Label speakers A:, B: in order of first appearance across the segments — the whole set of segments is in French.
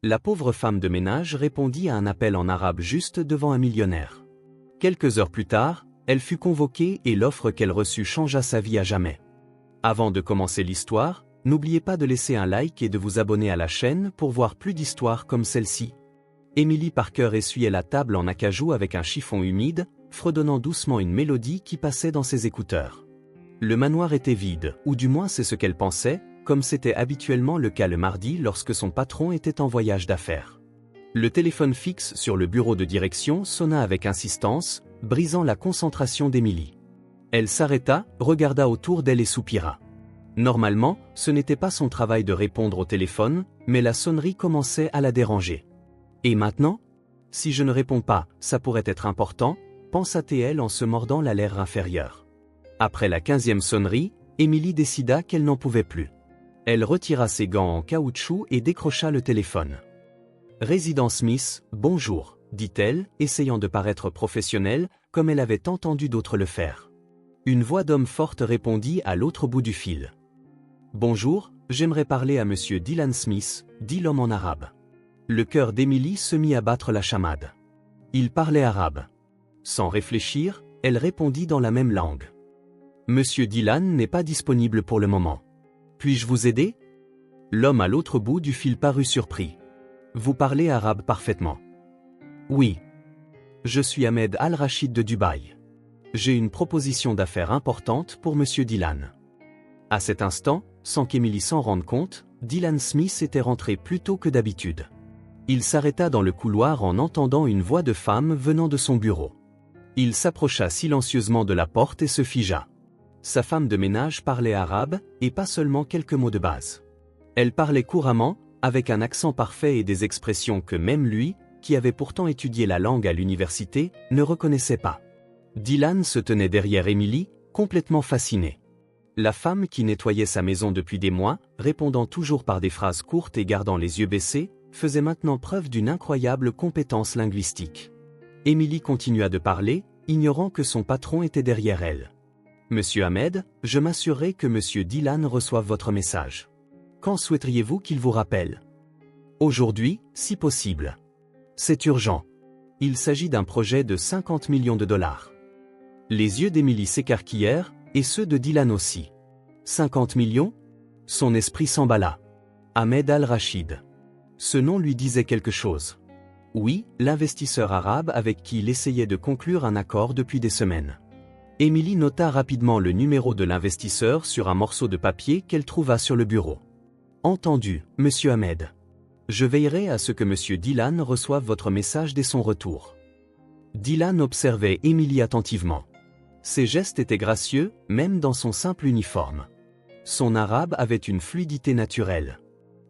A: La pauvre femme de ménage répondit à un appel en arabe juste devant un millionnaire. Quelques heures plus tard, elle fut convoquée et l'offre qu'elle reçut changea sa vie à jamais. Avant de commencer l'histoire, n'oubliez pas de laisser un like et de vous abonner à la chaîne pour voir plus d'histoires comme celle-ci. Emily Parker essuyait la table en acajou avec un chiffon humide, fredonnant doucement une mélodie qui passait dans ses écouteurs. Le manoir était vide, ou du moins c'est ce qu'elle pensait, comme c'était habituellement le cas le mardi lorsque son patron était en voyage d'affaires. Le téléphone fixe sur le bureau de direction sonna avec insistance, brisant la concentration d'Emily. Elle s'arrêta, regarda autour d'elle et soupira. Normalement, ce n'était pas son travail de répondre au téléphone, mais la sonnerie commençait à la déranger. Et maintenant? Si je ne réponds pas, ça pourrait être important, pensa-t-elle en se mordant la lèvre inférieure. Après la 15e sonnerie, Emily décida qu'elle n'en pouvait plus. Elle retira ses gants en caoutchouc et décrocha le téléphone. « Résident Smith, bonjour », dit-elle, essayant de paraître professionnelle, comme elle avait entendu d'autres le faire. Une voix d'homme forte répondit à l'autre bout du fil. « Bonjour, j'aimerais parler à monsieur Dylan Smith », dit l'homme en arabe. Le cœur d'Emily se mit à battre la chamade. Il parlait arabe. Sans réfléchir, elle répondit dans la même langue. « Monsieur Dylan n'est pas disponible pour le moment. Puis-je vous aider ?» L'homme à l'autre bout du fil parut surpris. « Vous parlez arabe parfaitement. »« Oui. Je suis Ahmed Al-Rachid de Dubaï. J'ai une proposition d'affaires importante pour monsieur Dylan. » À cet instant, sans qu'Emily s'en rende compte, Dylan Smith était rentré plus tôt que d'habitude. Il s'arrêta dans le couloir en entendant une voix de femme venant de son bureau. Il s'approcha silencieusement de la porte et se figea. Sa femme de ménage parlait arabe, et pas seulement quelques mots de base. Elle parlait couramment, avec un accent parfait et des expressions que même lui, qui avait pourtant étudié la langue à l'université, ne reconnaissait pas. Dylan se tenait derrière Emily, complètement fasciné. La femme qui nettoyait sa maison depuis des mois, répondant toujours par des phrases courtes et gardant les yeux baissés, faisait maintenant preuve d'une incroyable compétence linguistique. Emily continua de parler, ignorant que son patron était derrière elle. « Monsieur Ahmed, je m'assurerai que monsieur Dylan reçoive votre message. Quand souhaiteriez-vous qu'il vous rappelle ? » « Aujourd'hui, si possible. C'est urgent. Il s'agit d'un projet de 50 millions de dollars. » Les yeux d'Emily s'écarquillèrent, et ceux de Dylan aussi. 50 millions ? Son esprit s'emballa. Ahmed Al-Rachid. Ce nom lui disait quelque chose. Oui, l'investisseur arabe avec qui il essayait de conclure un accord depuis des semaines. Emily nota rapidement le numéro de l'investisseur sur un morceau de papier qu'elle trouva sur le bureau. Entendu, monsieur Ahmed. Je veillerai à ce que monsieur Dylan reçoive votre message dès son retour. Dylan observait Emily attentivement. Ses gestes étaient gracieux, même dans son simple uniforme. Son arabe avait une fluidité naturelle.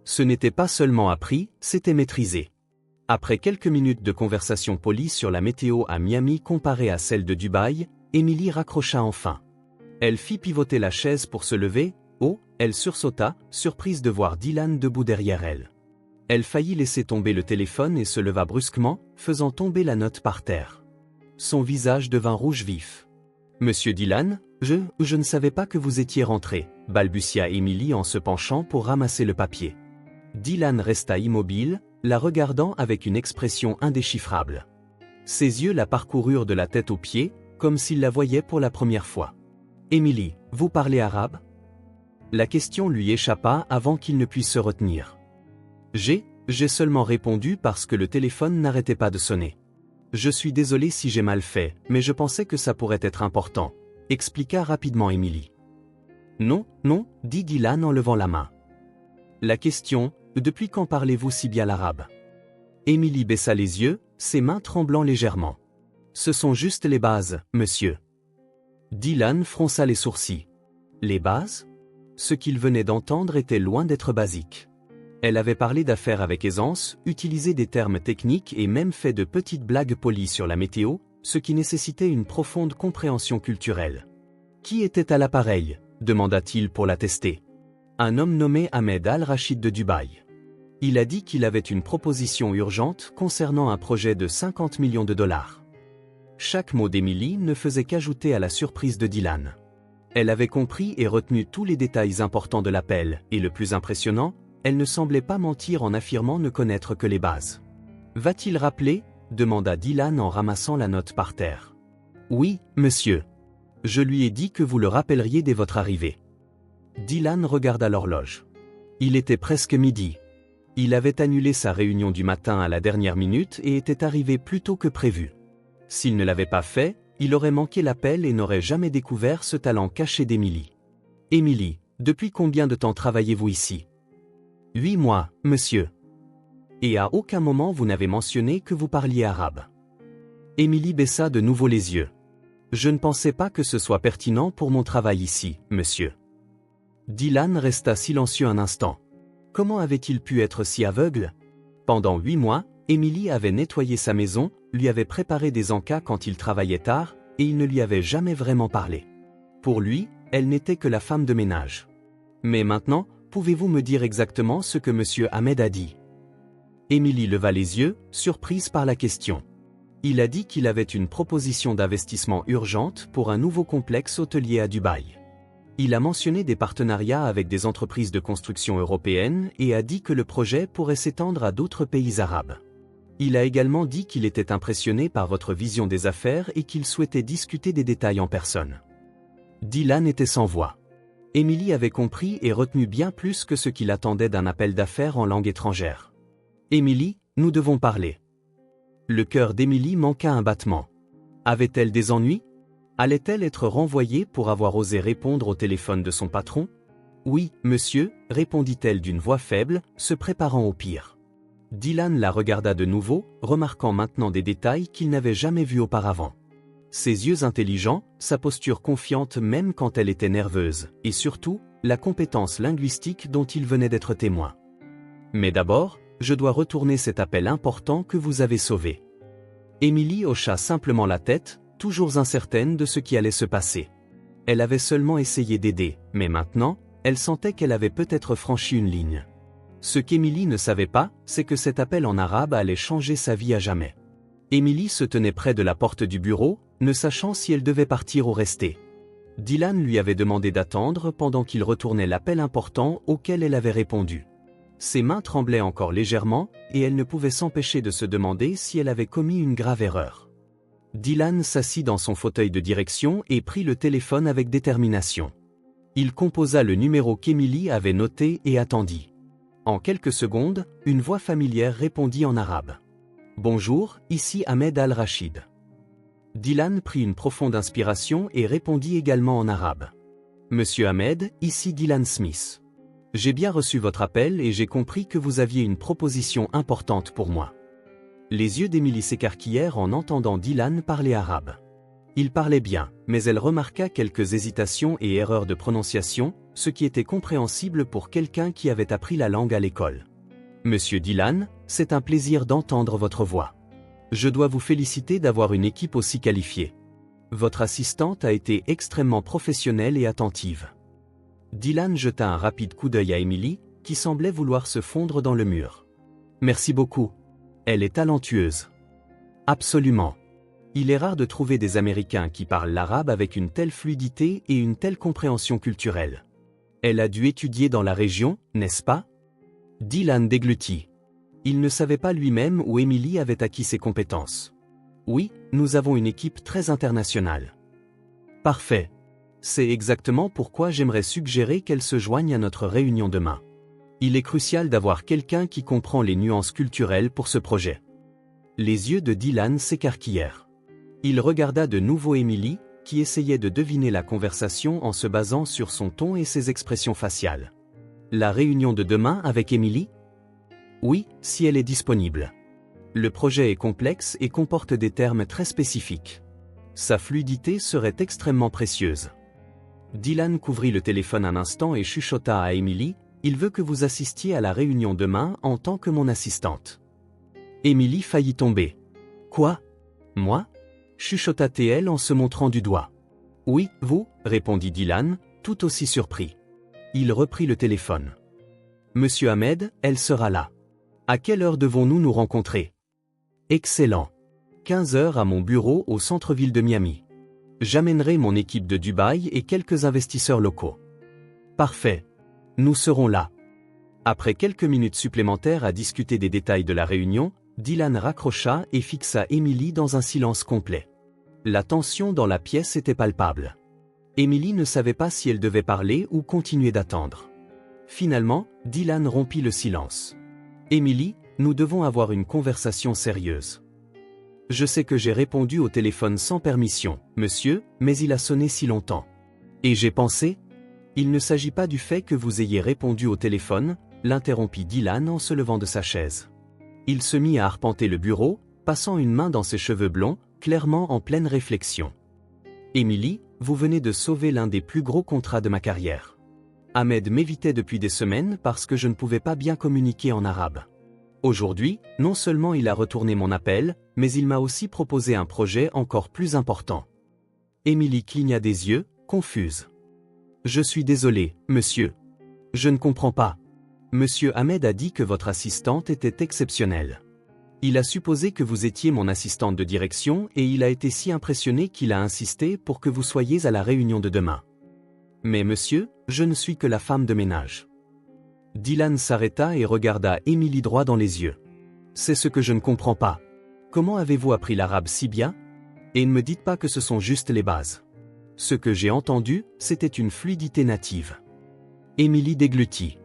A: Ce n'était pas seulement appris, c'était maîtrisé. Après quelques minutes de conversation polie sur la météo à Miami comparée à celle de Dubaï, Emily raccrocha enfin. Elle fit pivoter la chaise pour se lever. Oh, elle sursauta, surprise de voir Dylan debout derrière elle. Elle faillit laisser tomber le téléphone et se leva brusquement, faisant tomber la note par terre. Son visage devint rouge vif. « Monsieur Dylan, je ne savais pas que vous étiez rentré », balbutia Emily en se penchant pour ramasser le papier. Dylan resta immobile, la regardant avec une expression indéchiffrable. Ses yeux la parcoururent de la tête aux pieds, comme s'il la voyait pour la première fois. « Emily, vous parlez arabe ?» La question lui échappa avant qu'il ne puisse se retenir. « J'ai seulement répondu parce que le téléphone n'arrêtait pas de sonner. Je suis désolé si j'ai mal fait, mais je pensais que ça pourrait être important, » expliqua rapidement Emily. « Non, non, » dit Dylan en levant la main. La question, depuis quand parlez-vous si bien l'arabe ? Emily baissa les yeux, ses mains tremblant légèrement. Ce sont juste les bases, monsieur. Dylan fronça les sourcils. Les bases ? Ce qu'il venait d'entendre était loin d'être basique. Elle avait parlé d'affaires avec aisance, utilisé des termes techniques et même fait de petites blagues polies sur la météo, ce qui nécessitait une profonde compréhension culturelle. « Qui était à l'appareil ?» demanda-t-il pour la tester. Un homme nommé Ahmed Al-Rachid de Dubaï. Il a dit qu'il avait une proposition urgente concernant un projet de 50 millions de dollars. Chaque mot d'Emily ne faisait qu'ajouter à la surprise de Dylan. Elle avait compris et retenu tous les détails importants de l'appel, et le plus impressionnant, elle ne semblait pas mentir en affirmant ne connaître que les bases. Va-t-il rappeler ? Demanda Dylan en ramassant la note par terre. Oui, monsieur. Je lui ai dit que vous le rappelleriez dès votre arrivée. Dylan regarda l'horloge. Il était presque midi. Il avait annulé sa réunion du matin à la dernière minute et était arrivé plus tôt que prévu. S'il ne l'avait pas fait, il aurait manqué l'appel et n'aurait jamais découvert ce talent caché d'Emily. Emily, depuis combien de temps travaillez-vous ici ? 8 mois, monsieur. Et à aucun moment vous n'avez mentionné que vous parliez arabe. Emily baissa de nouveau les yeux. Je ne pensais pas que ce soit pertinent pour mon travail ici, monsieur. Dylan resta silencieux un instant. Comment avait-il pu être si aveugle ? Pendant 8 mois, Emily avait nettoyé sa maison, lui avait préparé des encas quand il travaillait tard, et il ne lui avait jamais vraiment parlé. Pour lui, elle n'était que la femme de ménage. Mais maintenant, pouvez-vous me dire exactement ce que monsieur Ahmed a dit ? Emily leva les yeux, surprise par la question. Il a dit qu'il avait une proposition d'investissement urgente pour un nouveau complexe hôtelier à Dubaï. Il a mentionné des partenariats avec des entreprises de construction européennes et a dit que le projet pourrait s'étendre à d'autres pays arabes. Il a également dit qu'il était impressionné par votre vision des affaires et qu'il souhaitait discuter des détails en personne. Dylan était sans voix. Emily avait compris et retenu bien plus que ce qu'il attendait d'un appel d'affaires en langue étrangère. Emily, nous devons parler. Le cœur d'Emily manqua un battement. Avait-elle des ennuis ? Allait-elle être renvoyée pour avoir osé répondre au téléphone de son patron ? Oui, monsieur, répondit-elle d'une voix faible, se préparant au pire. Dylan la regarda de nouveau, remarquant maintenant des détails qu'il n'avait jamais vus auparavant. Ses yeux intelligents, sa posture confiante même quand elle était nerveuse, et surtout, la compétence linguistique dont il venait d'être témoin. Mais d'abord, je dois retourner cet appel important que vous avez sauvé. Emily hocha simplement la tête, toujours incertaine de ce qui allait se passer. Elle avait seulement essayé d'aider, mais maintenant, elle sentait qu'elle avait peut-être franchi une ligne. Ce qu'Emily ne savait pas, c'est que cet appel en arabe allait changer sa vie à jamais. Emily se tenait près de la porte du bureau, ne sachant si elle devait partir ou rester. Dylan lui avait demandé d'attendre pendant qu'il retournait l'appel important auquel elle avait répondu. Ses mains tremblaient encore légèrement, et elle ne pouvait s'empêcher de se demander si elle avait commis une grave erreur. Dylan s'assit dans son fauteuil de direction et prit le téléphone avec détermination. Il composa le numéro qu'Emily avait noté et attendit. En quelques secondes, une voix familière répondit en arabe. « Bonjour, ici Ahmed Al-Rachid. » Dylan prit une profonde inspiration et répondit également en arabe. « Monsieur Ahmed, ici Dylan Smith. J'ai bien reçu votre appel et j'ai compris que vous aviez une proposition importante pour moi. » Les yeux d'Emily s'écarquillèrent en entendant Dylan parler arabe. Il parlait bien, mais elle remarqua quelques hésitations et erreurs de prononciation, ce qui était compréhensible pour quelqu'un qui avait appris la langue à l'école. « Monsieur Dylan, c'est un plaisir d'entendre votre voix. Je dois vous féliciter d'avoir une équipe aussi qualifiée. Votre assistante a été extrêmement professionnelle et attentive. » Dylan jeta un rapide coup d'œil à Emily, qui semblait vouloir se fondre dans le mur. « Merci beaucoup. Elle est talentueuse. » Absolument. Il est rare de trouver des Américains qui parlent l'arabe avec une telle fluidité et une telle compréhension culturelle. Elle a dû étudier dans la région, n'est-ce pas ? Dylan déglutit. Il ne savait pas lui-même où Emily avait acquis ses compétences. Oui, nous avons une équipe très internationale. Parfait. C'est exactement pourquoi j'aimerais suggérer qu'elle se joigne à notre réunion demain. Il est crucial d'avoir quelqu'un qui comprend les nuances culturelles pour ce projet. Les yeux de Dylan s'écarquillèrent. Il regarda de nouveau Emily, qui essayait de deviner la conversation en se basant sur son ton et ses expressions faciales. La réunion de demain avec Emily ? Oui, si elle est disponible. Le projet est complexe et comporte des termes très spécifiques. Sa fluidité serait extrêmement précieuse. Dylan couvrit le téléphone un instant et chuchota à Emily, « Il veut que vous assistiez à la réunion demain en tant que mon assistante. » Emily faillit tomber. « Quoi ? Moi ? » chuchota-t-elle en se montrant du doigt. « Oui, vous, » répondit Dylan, tout aussi surpris. Il reprit le téléphone. « Monsieur Ahmed, elle sera là. À quelle heure devons-nous nous rencontrer ? » « Excellent. 15 heures à mon bureau au centre-ville de Miami. J'amènerai mon équipe de Dubaï et quelques investisseurs locaux. » « Parfait. Nous serons là. » Après quelques minutes supplémentaires à discuter des détails de la réunion, Dylan raccrocha et fixa Emily dans un silence complet. La tension dans la pièce était palpable. Emily ne savait pas si elle devait parler ou continuer d'attendre. Finalement, Dylan rompit le silence. « Emily, nous devons avoir une conversation sérieuse. Je sais que j'ai répondu au téléphone sans permission, monsieur, mais il a sonné si longtemps. Et j'ai pensé... Il ne s'agit pas du fait que vous ayez répondu au téléphone, l'interrompit Dylan en se levant de sa chaise. Il se mit à arpenter le bureau, passant une main dans ses cheveux blonds, clairement en pleine réflexion. Emily, vous venez de sauver l'un des plus gros contrats de ma carrière. Ahmed m'évitait depuis des semaines parce que je ne pouvais pas bien communiquer en arabe. Aujourd'hui, non seulement il a retourné mon appel, mais il m'a aussi proposé un projet encore plus important. Emily cligna des yeux, confuse. Je suis désolé, monsieur. Je ne comprends pas. Monsieur Ahmed a dit que votre assistante était exceptionnelle. Il a supposé que vous étiez mon assistante de direction et il a été si impressionné qu'il a insisté pour que vous soyez à la réunion de demain. Mais monsieur, je ne suis que la femme de ménage. Dylan s'arrêta et regarda Emily droit dans les yeux. C'est ce que je ne comprends pas. Comment avez-vous appris l'arabe si bien? Et ne me dites pas que ce sont juste les bases. Ce que j'ai entendu, c'était une fluidité native. Emily déglutit.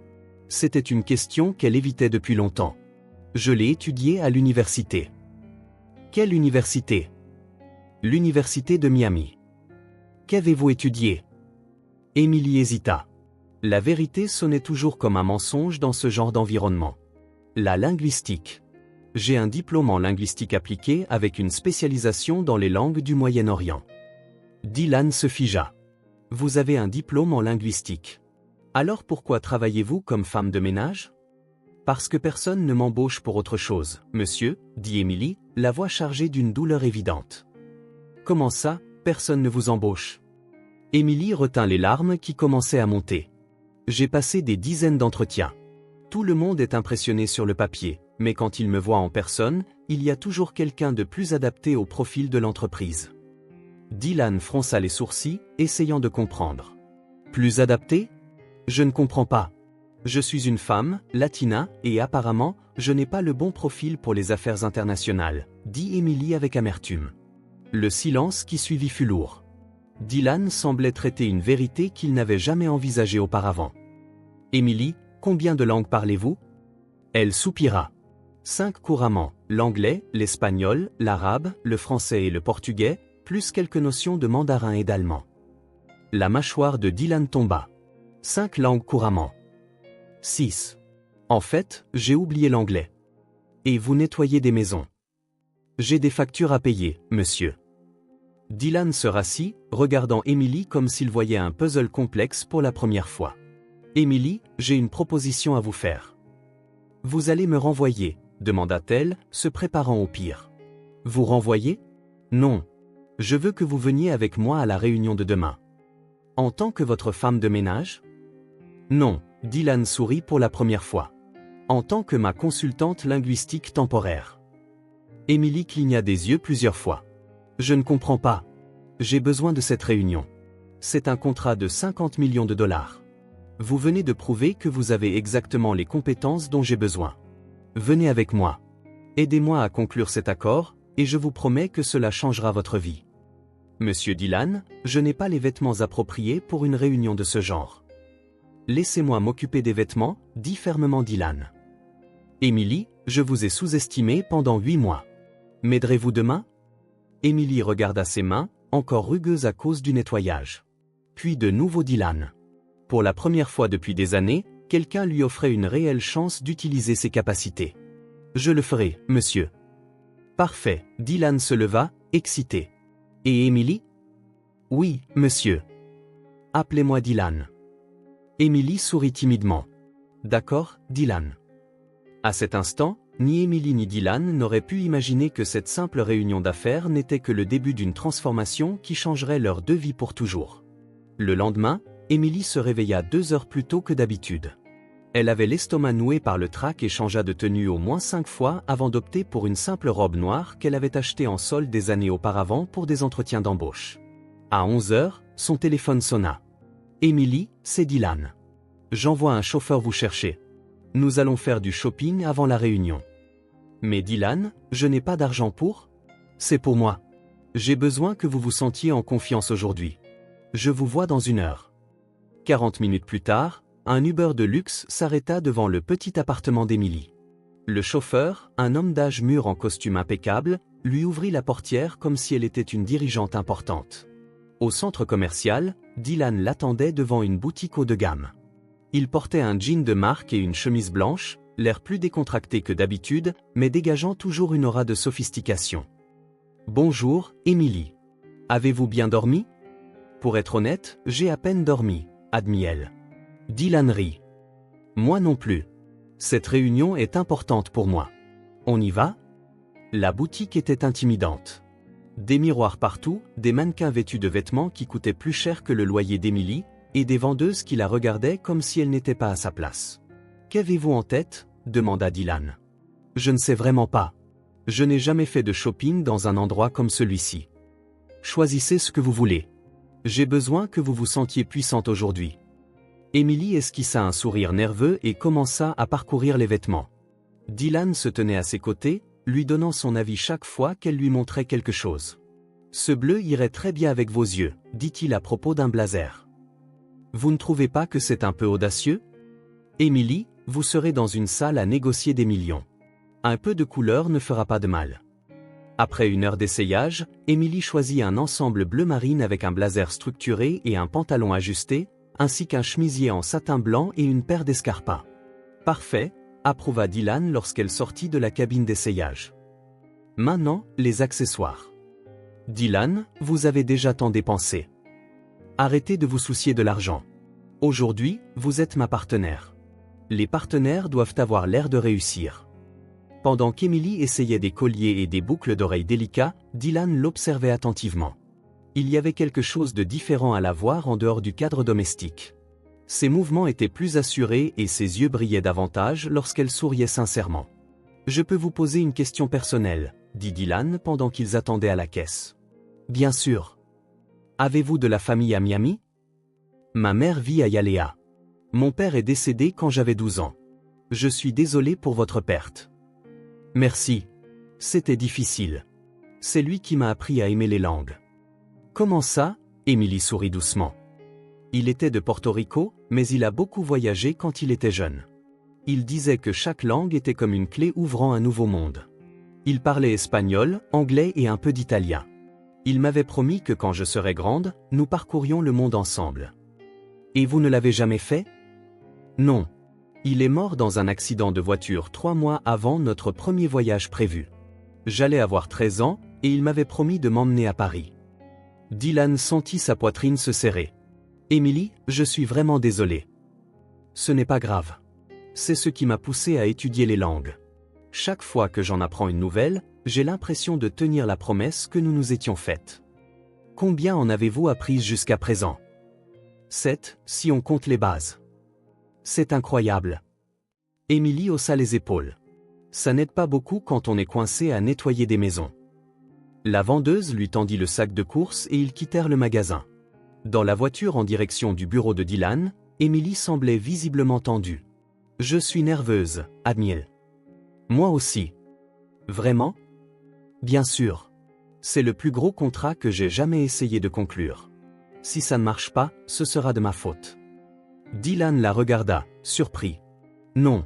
A: C'était une question qu'elle évitait depuis longtemps. Je l'ai étudiée à l'université. Quelle université? L'université de Miami. Qu'avez-vous étudié? Emily hésita. La vérité sonnait toujours comme un mensonge dans ce genre d'environnement. La linguistique. J'ai un diplôme en linguistique appliquée avec une spécialisation dans les langues du Moyen-Orient. Dylan se figea. Vous avez un diplôme en linguistique. Alors pourquoi travaillez-vous comme femme de ménage? Parce que personne ne m'embauche pour autre chose, monsieur, dit Emily, la voix chargée d'une douleur évidente. Comment ça, personne ne vous embauche? Emily retint les larmes qui commençaient à monter. J'ai passé des dizaines d'entretiens. Tout le monde est impressionné sur le papier, mais quand il me voit en personne, il y a toujours quelqu'un de plus adapté au profil de l'entreprise. Dylan fronça les sourcils, essayant de comprendre. Plus adapté? Je ne comprends pas. Je suis une femme, latina, et apparemment, je n'ai pas le bon profil pour les affaires internationales, dit Emily avec amertume. Le silence qui suivit fut lourd. Dylan semblait traiter une vérité qu'il n'avait jamais envisagée auparavant. Emily, combien de langues parlez-vous? Elle soupira. 5 couramment, l'anglais, l'espagnol, l'arabe, le français et le portugais, plus quelques notions de mandarin et d'allemand. La mâchoire de Dylan tomba. 5 langues couramment. 6. En fait, j'ai oublié l'anglais. Et vous nettoyez des maisons. J'ai des factures à payer, monsieur. Dylan se rassit, regardant Emily comme s'il voyait un puzzle complexe pour la première fois. Emily, j'ai une proposition à vous faire. Vous allez me renvoyer, demanda-t-elle, se préparant au pire. Vous renvoyer? Non. Je veux que vous veniez avec moi à la réunion de demain. En tant que votre femme de ménage? Non, Dylan sourit pour la première fois. En tant que ma consultante linguistique temporaire. Emily cligna des yeux plusieurs fois. Je ne comprends pas. J'ai besoin de cette réunion. C'est un contrat de 50 millions de dollars. Vous venez de prouver que vous avez exactement les compétences dont j'ai besoin. Venez avec moi. Aidez-moi à conclure cet accord, et je vous promets que cela changera votre vie. Monsieur Dylan, je n'ai pas les vêtements appropriés pour une réunion de ce genre. Laissez-moi m'occuper des vêtements, dit fermement Dylan. Emily, je vous ai sous-estimé pendant 8 mois. M'aiderez-vous demain? Emily regarda ses mains, encore rugueuses à cause du nettoyage. Puis de nouveau Dylan. Pour la première fois depuis des années, quelqu'un lui offrait une réelle chance d'utiliser ses capacités. Je le ferai, monsieur. Parfait, Dylan se leva, excité. Et Emily? Oui, monsieur. Appelez-moi Dylan. Emily sourit timidement. D'accord, Dylan. À cet instant, ni Emily ni Dylan n'auraient pu imaginer que cette simple réunion d'affaires n'était que le début d'une transformation qui changerait leurs 2 vies pour toujours. Le lendemain, Emily se réveilla 2 heures plus tôt que d'habitude. Elle avait l'estomac noué par le trac et changea de tenue au moins 5 fois avant d'opter pour une simple robe noire qu'elle avait achetée en solde des années auparavant pour des entretiens d'embauche. À 11 heures, son téléphone sonna. Emily, c'est Dylan. J'envoie un chauffeur vous chercher. Nous allons faire du shopping avant la réunion. Mais Dylan, je n'ai pas d'argent pour? C'est pour moi. J'ai besoin que vous vous sentiez en confiance aujourd'hui. Je vous vois dans 1 heure. 40 minutes plus tard, un Uber de luxe s'arrêta devant le petit appartement d'Emily. Le chauffeur, un homme d'âge mûr en costume impeccable, lui ouvrit la portière comme si elle était une dirigeante importante. Au centre commercial, Dylan l'attendait devant une boutique haut de gamme. Il portait un jean de marque et une chemise blanche, l'air plus décontracté que d'habitude, mais dégageant toujours une aura de sophistication. « Bonjour, Emily. Avez-vous bien dormi? » « Pour être honnête, j'ai à peine dormi, » admit-elle. Dylan rit. « Moi non plus. Cette réunion est importante pour moi. On y va? » La boutique était intimidante. Des miroirs partout, des mannequins vêtus de vêtements qui coûtaient plus cher que le loyer d'Emily, et des vendeuses qui la regardaient comme si elle n'était pas à sa place. « Qu'avez-vous en tête? » demanda Dylan. « Je ne sais vraiment pas. Je n'ai jamais fait de shopping dans un endroit comme celui-ci. Choisissez ce que vous voulez. J'ai besoin que vous vous sentiez puissante aujourd'hui. » Emily esquissa un sourire nerveux et commença à parcourir les vêtements. Dylan se tenait à ses côtés, lui donnant son avis chaque fois qu'elle lui montrait quelque chose. « Ce bleu irait très bien avec vos yeux, » dit-il à propos d'un blazer. « Vous ne trouvez pas que c'est un peu audacieux? Emily, vous serez dans une salle à négocier des millions. Un peu de couleur ne fera pas de mal. » Après 1 heure d'essayage, Emily choisit un ensemble bleu marine avec un blazer structuré et un pantalon ajusté, ainsi qu'un chemisier en satin blanc et une paire d'escarpins. « Parfait, » approuva Dylan lorsqu'elle sortit de la cabine d'essayage. « Maintenant, les accessoires. Dylan, vous avez déjà tant dépensé. Arrêtez de vous soucier de l'argent. Aujourd'hui, vous êtes ma partenaire. Les partenaires doivent avoir l'air de réussir. » Pendant qu'Emily essayait des colliers et des boucles d'oreilles délicats, Dylan l'observait attentivement. Il y avait quelque chose de différent à la voir en dehors du cadre domestique. Ses mouvements étaient plus assurés et ses yeux brillaient davantage lorsqu'elle souriait sincèrement. « Je peux vous poser une question personnelle, » dit Dylan pendant qu'ils attendaient à la caisse. « Bien sûr. Avez-vous de la famille à Miami? » Ma mère vit à Hialeah. Mon père est décédé quand j'avais 12 ans. Je suis désolé pour votre perte. Merci. C'était difficile. C'est lui qui m'a appris à aimer les langues. Comment ça? Emily sourit doucement. Il était de Porto Rico, mais il a beaucoup voyagé quand il était jeune. Il disait que chaque langue était comme une clé ouvrant un nouveau monde. Il parlait espagnol, anglais et un peu d'italien. Il m'avait promis que quand je serais grande, nous parcourions le monde ensemble. Et vous ne l'avez jamais fait? Non. Il est mort dans un accident de voiture 3 mois avant notre premier voyage prévu. J'allais avoir 13 ans, et il m'avait promis de m'emmener à Paris. Dylan sentit sa poitrine se serrer. « Emily, je suis vraiment désolé. » Ce n'est pas grave. C'est ce qui m'a poussé à étudier les langues. Chaque fois que j'en apprends une nouvelle, j'ai l'impression de tenir la promesse que nous nous étions faite. Combien en avez-vous appris jusqu'à présent? 7, si on compte les bases. C'est incroyable. Emily haussa les épaules. Ça n'aide pas beaucoup quand on est coincé à nettoyer des maisons. La vendeuse lui tendit le sac de courses et ils quittèrent le magasin. Dans la voiture en direction du bureau de Dylan, Emily semblait visiblement tendue. « Je suis nerveuse, admit-elle. »« Moi aussi. »« Vraiment ? » ?»« Bien sûr. C'est le plus gros contrat que j'ai jamais essayé de conclure. Si ça ne marche pas, ce sera de ma faute. » Dylan la regarda, surpris. « Non.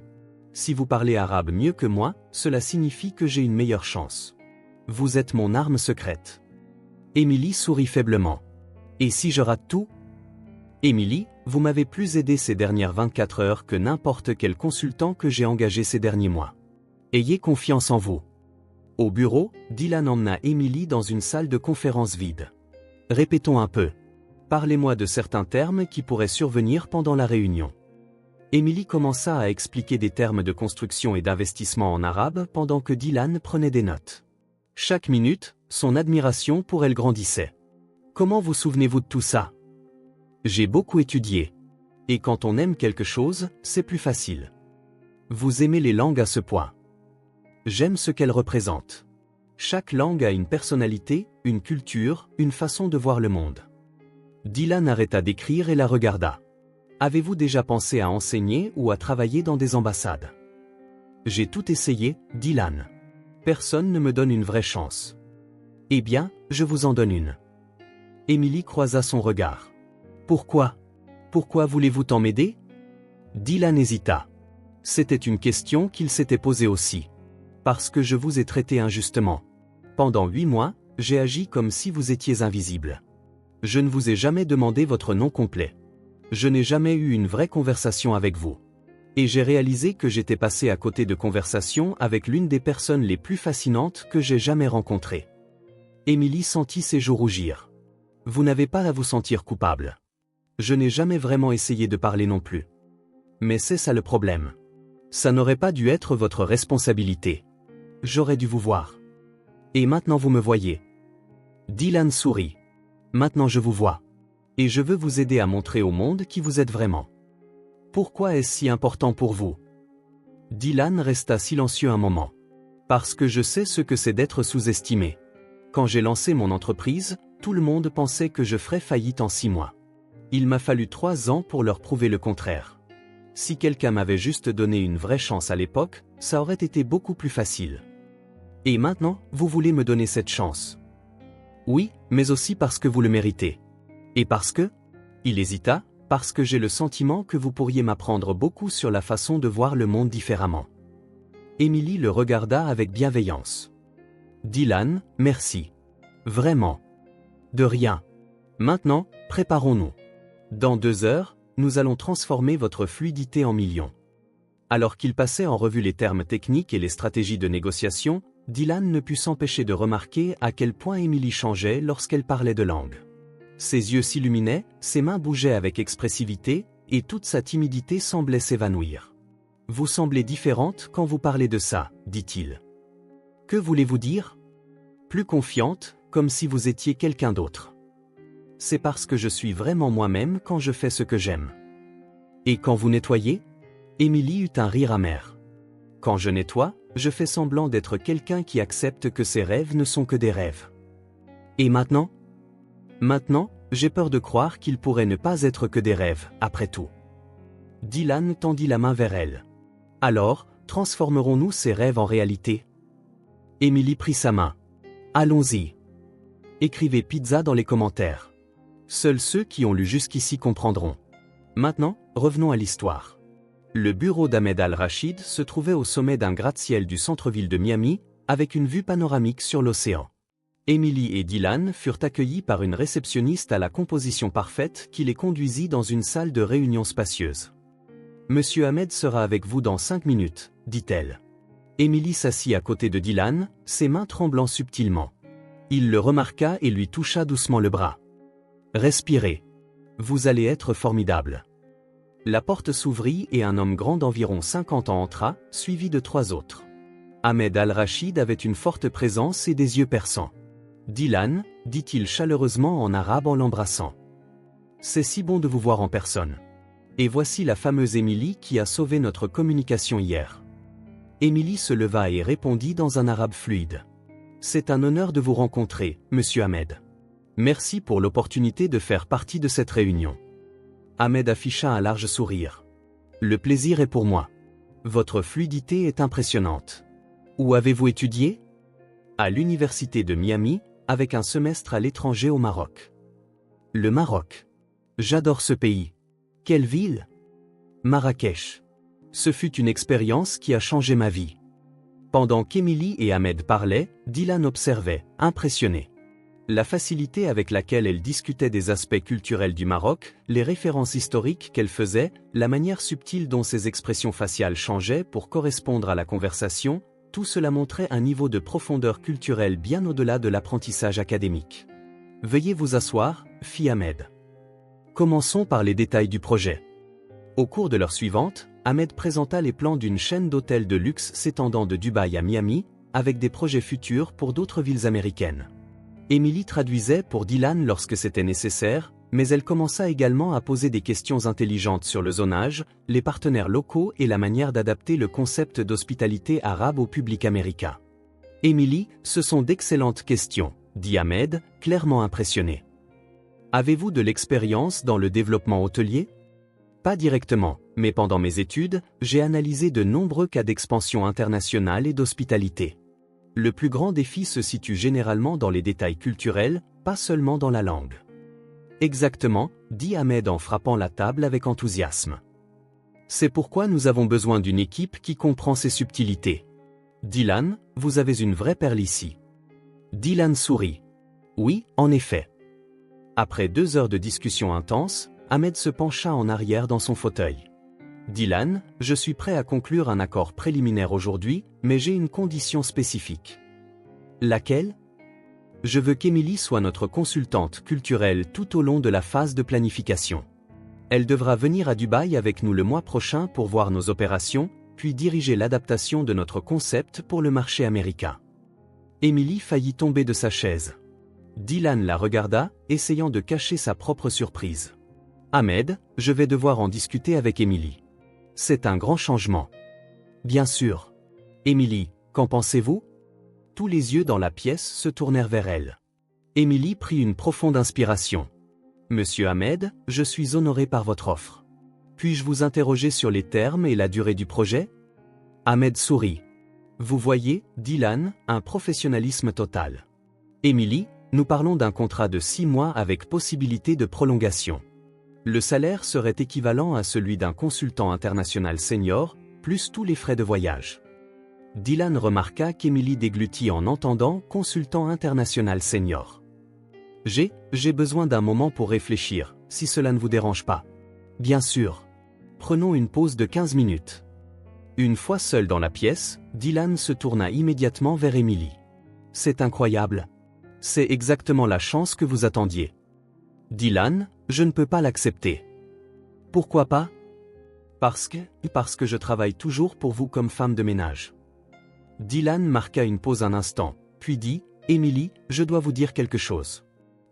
A: Si vous parlez arabe mieux que moi, cela signifie que j'ai une meilleure chance. Vous êtes mon arme secrète. » Emily sourit faiblement. « Et si je rate tout? » Emily, vous m'avez plus aidé ces dernières 24 heures que n'importe quel consultant que j'ai engagé ces derniers mois. Ayez confiance en vous. Au bureau, Dylan emmena Emily dans une salle de conférence vide. Répétons un peu. Parlez-moi de certains termes qui pourraient survenir pendant la réunion. Emily commença à expliquer des termes de construction et d'investissement en arabe pendant que Dylan prenait des notes. Chaque minute, son admiration pour elle grandissait. Comment vous souvenez-vous de tout ça? J'ai beaucoup étudié. Et quand on aime quelque chose, c'est plus facile. Vous aimez les langues à ce point. J'aime ce qu'elles représentent. Chaque langue a une personnalité, une culture, une façon de voir le monde. Dylan arrêta d'écrire et la regarda. Avez-vous déjà pensé à enseigner ou à travailler dans des ambassades? J'ai tout essayé, dit Dylan. Personne ne me donne une vraie chance. Eh bien, je vous en donne une. Emily croisa son regard. Pourquoi? Pourquoi voulez-vous tant m'aider? Dylan hésita. C'était une question qu'il s'était posée aussi. Parce que je vous ai traité injustement. Pendant 8 mois, j'ai agi comme si vous étiez invisible. Je ne vous ai jamais demandé votre nom complet. Je n'ai jamais eu une vraie conversation avec vous. Et j'ai réalisé que j'étais passé à côté de conversations avec l'une des personnes les plus fascinantes que j'ai jamais rencontrées. Emily sentit ses joues rougir. Vous n'avez pas à vous sentir coupable. Je n'ai jamais vraiment essayé de parler non plus. Mais c'est ça le problème. Ça n'aurait pas dû être votre responsabilité. J'aurais dû vous voir. Et maintenant vous me voyez. Dylan sourit. Maintenant je vous vois. Et je veux vous aider à montrer au monde qui vous êtes vraiment. Pourquoi est-ce si important pour vous? Dylan resta silencieux un moment. Parce que je sais ce que c'est d'être sous-estimé. Quand j'ai lancé mon entreprise, tout le monde pensait que je ferais faillite en 6 mois. Il m'a fallu 3 ans pour leur prouver le contraire. Si quelqu'un m'avait juste donné une vraie chance à l'époque, ça aurait été beaucoup plus facile. Et maintenant, vous voulez me donner cette chance? Oui, mais aussi parce que vous le méritez. Et parce que? Il hésita, parce que j'ai le sentiment que vous pourriez m'apprendre beaucoup sur la façon de voir le monde différemment. Emily le regarda avec bienveillance. Dylan, merci. Vraiment. De rien. Maintenant, préparons-nous. Dans 2 heures, nous allons transformer votre fluidité en millions. Alors qu'il passait en revue les termes techniques et les stratégies de négociation, Dylan ne put s'empêcher de remarquer à quel point Emily changeait lorsqu'elle parlait de langue. Ses yeux s'illuminaient, ses mains bougeaient avec expressivité, et toute sa timidité semblait s'évanouir. Vous semblez différente quand vous parlez de ça, dit-il. Que voulez-vous dire? Plus confiante, comme si vous étiez quelqu'un d'autre. C'est parce que je suis vraiment moi-même quand je fais ce que j'aime. Et quand vous nettoyez? Emily eut un rire amer. Quand je nettoie, je fais semblant d'être quelqu'un qui accepte que ses rêves ne sont que des rêves. Et maintenant? Maintenant, j'ai peur de croire qu'ils pourraient ne pas être que des rêves, après tout. Dylan tendit la main vers elle. Alors, transformerons-nous ces rêves en réalité? Emily prit sa main. Allons-y. Écrivez pizza dans les commentaires. Seuls ceux qui ont lu jusqu'ici comprendront. Maintenant, revenons à l'histoire. Le bureau d'Ahmed Al-Rachid se trouvait au sommet d'un gratte-ciel du centre-ville de Miami, avec une vue panoramique sur l'océan. Emily et Dylan furent accueillis par une réceptionniste à la composition parfaite qui les conduisit dans une salle de réunion spacieuse. « Monsieur Ahmed sera avec vous dans 5 minutes, dit-elle. Emily s'assit à côté de Dylan, ses mains tremblant subtilement. Il le remarqua et lui toucha doucement le bras. « Respirez. Vous allez être formidable. » La porte s'ouvrit et un homme grand d'environ 50 ans entra, suivi de 3 autres. Ahmed Al-Rachid avait une forte présence et des yeux perçants. Dylan, dit-il chaleureusement en arabe en l'embrassant. C'est si bon de vous voir en personne. Et voici la fameuse Emily qui a sauvé notre communication hier. Emily se leva et répondit dans un arabe fluide. C'est un honneur de vous rencontrer, monsieur Ahmed. Merci pour l'opportunité de faire partie de cette réunion. Ahmed afficha un large sourire. Le plaisir est pour moi. Votre fluidité est impressionnante. Où avez-vous étudié? À l'université de Miami, avec un semestre à l'étranger au Maroc. Le Maroc. J'adore ce pays. Quelle ville? Marrakech. Ce fut une expérience qui a changé ma vie. Pendant qu'Emily et Ahmed parlaient, Dylan observait, impressionné. La facilité avec laquelle elle discutait des aspects culturels du Maroc, les références historiques qu'elle faisait, la manière subtile dont ses expressions faciales changeaient pour correspondre à la conversation, tout cela montrait un niveau de profondeur culturelle bien au-delà de l'apprentissage académique. « Veuillez vous asseoir, fit Ahmed. Commençons par les détails du projet. » Au cours de l'heure suivante, Ahmed présenta les plans d'une chaîne d'hôtels de luxe s'étendant de Dubaï à Miami, avec des projets futurs pour d'autres villes américaines. Emily traduisait pour Dylan lorsque c'était nécessaire, mais elle commença également à poser des questions intelligentes sur le zonage, les partenaires locaux et la manière d'adapter le concept d'hospitalité arabe au public américain. « Emily, ce sont d'excellentes questions, » dit Ahmed, clairement impressionné. « Avez-vous de l'expérience dans le développement hôtelier? Pas directement, mais pendant mes études, j'ai analysé de nombreux cas d'expansion internationale et d'hospitalité. Le plus grand défi se situe généralement dans les détails culturels, pas seulement dans la langue. Exactement, dit Ahmed en frappant la table avec enthousiasme. C'est pourquoi nous avons besoin d'une équipe qui comprend ces subtilités. Dylan, vous avez une vraie perle ici. Dylan sourit. Oui, en effet. Après 2 heures de discussion intense, Ahmed se pencha en arrière dans son fauteuil. Dylan, je suis prêt à conclure un accord préliminaire aujourd'hui, mais j'ai une condition spécifique. Laquelle ? Je veux qu'Emily soit notre consultante culturelle tout au long de la phase de planification. Elle devra venir à Dubaï avec nous le mois prochain pour voir nos opérations, puis diriger l'adaptation de notre concept pour le marché américain. Emily faillit tomber de sa chaise. Dylan la regarda, essayant de cacher sa propre surprise. Ahmed, je vais devoir en discuter avec Emily. C'est un grand changement. Bien sûr. Emily, qu'en pensez-vous ? Tous les yeux dans la pièce se tournèrent vers elle. Emily prit une profonde inspiration. Monsieur Ahmed, je suis honoré par votre offre. Puis-je vous interroger sur les termes et la durée du projet ? Ahmed sourit. Vous voyez, Dylan, un professionnalisme total. Emily, nous parlons d'un contrat de 6 mois avec possibilité de prolongation. Le salaire serait équivalent à celui d'un consultant international senior, plus tous les frais de voyage. Dylan remarqua qu'Emily déglutit en entendant « consultant international senior ». J'ai besoin d'un moment pour réfléchir, si cela ne vous dérange pas. Bien sûr. Prenons une pause de 15 minutes. Une fois seul dans la pièce, Dylan se tourna immédiatement vers Emily. C'est incroyable. C'est exactement la chance que vous attendiez. Dylan, je ne peux pas l'accepter. Pourquoi pas ? Parce que je travaille toujours pour vous comme femme de ménage. Dylan marqua une pause un instant, puis dit, Emily, je dois vous dire quelque chose.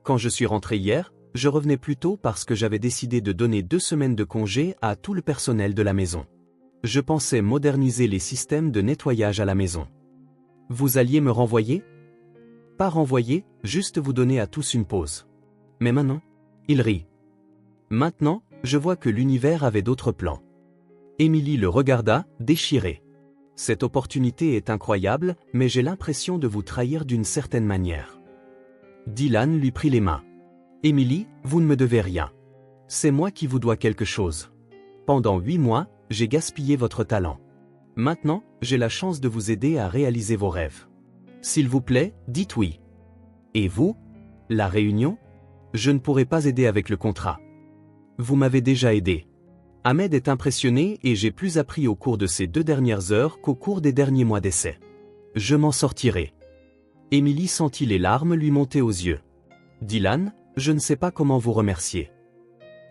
A: Quand je suis rentré hier, je revenais plus tôt parce que j'avais décidé de donner 2 semaines de congé à tout le personnel de la maison. Je pensais moderniser les systèmes de nettoyage à la maison. Vous alliez me renvoyer ? Pas renvoyer, juste vous donner à tous une pause. Mais maintenant ? Il rit. Maintenant, je vois que l'univers avait d'autres plans. Emily le regarda, déchirée. Cette opportunité est incroyable, mais j'ai l'impression de vous trahir d'une certaine manière. Dylan lui prit les mains. Emily, vous ne me devez rien. C'est moi qui vous dois quelque chose. Pendant 8 mois, j'ai gaspillé votre talent. Maintenant, j'ai la chance de vous aider à réaliser vos rêves. S'il vous plaît, dites oui. Et vous ? La réunion ? Je ne pourrai pas aider avec le contrat. Vous m'avez déjà aidé. Ahmed est impressionné et j'ai plus appris au cours de ces 2 dernières heures qu'au cours des derniers mois d'essai. Je m'en sortirai. Emily sentit les larmes lui monter aux yeux. Dylan, je ne sais pas comment vous remercier.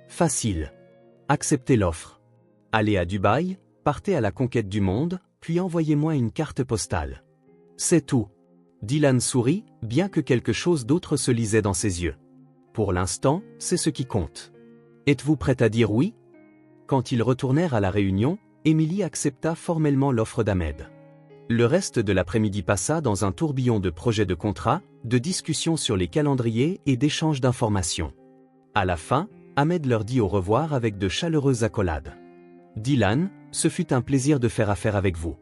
A: Facile. Acceptez l'offre. Allez à Dubaï, partez à la conquête du monde, puis envoyez-moi une carte postale. C'est tout. Dylan sourit, bien que quelque chose d'autre se lisait dans ses yeux. Pour l'instant, c'est ce qui compte. Êtes-vous prête à dire oui ? Quand ils retournèrent à la réunion, Emily accepta formellement l'offre d'Ahmed. Le reste de l'après-midi passa dans un tourbillon de projets de contrats, de discussions sur les calendriers et d'échanges d'informations. À la fin, Ahmed leur dit au revoir avec de chaleureuses accolades. Dylan, ce fut un plaisir de faire affaire avec vous.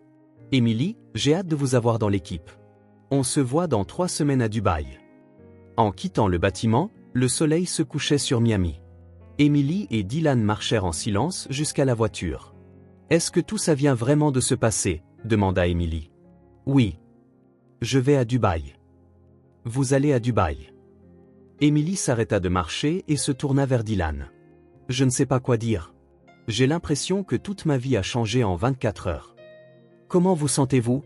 A: Emily, j'ai hâte de vous avoir dans l'équipe. On se voit dans 3 semaines à Dubaï. En quittant le bâtiment, le soleil se couchait sur Miami. Emily et Dylan marchèrent en silence jusqu'à la voiture. « Est-ce que tout ça vient vraiment de se passer ?» demanda Emily. « Oui. Je vais à Dubaï. »« Vous allez à Dubaï ?» Emily s'arrêta de marcher et se tourna vers Dylan. « Je ne sais pas quoi dire. J'ai l'impression que toute ma vie a changé en 24 heures. Comment vous sentez-vous ? »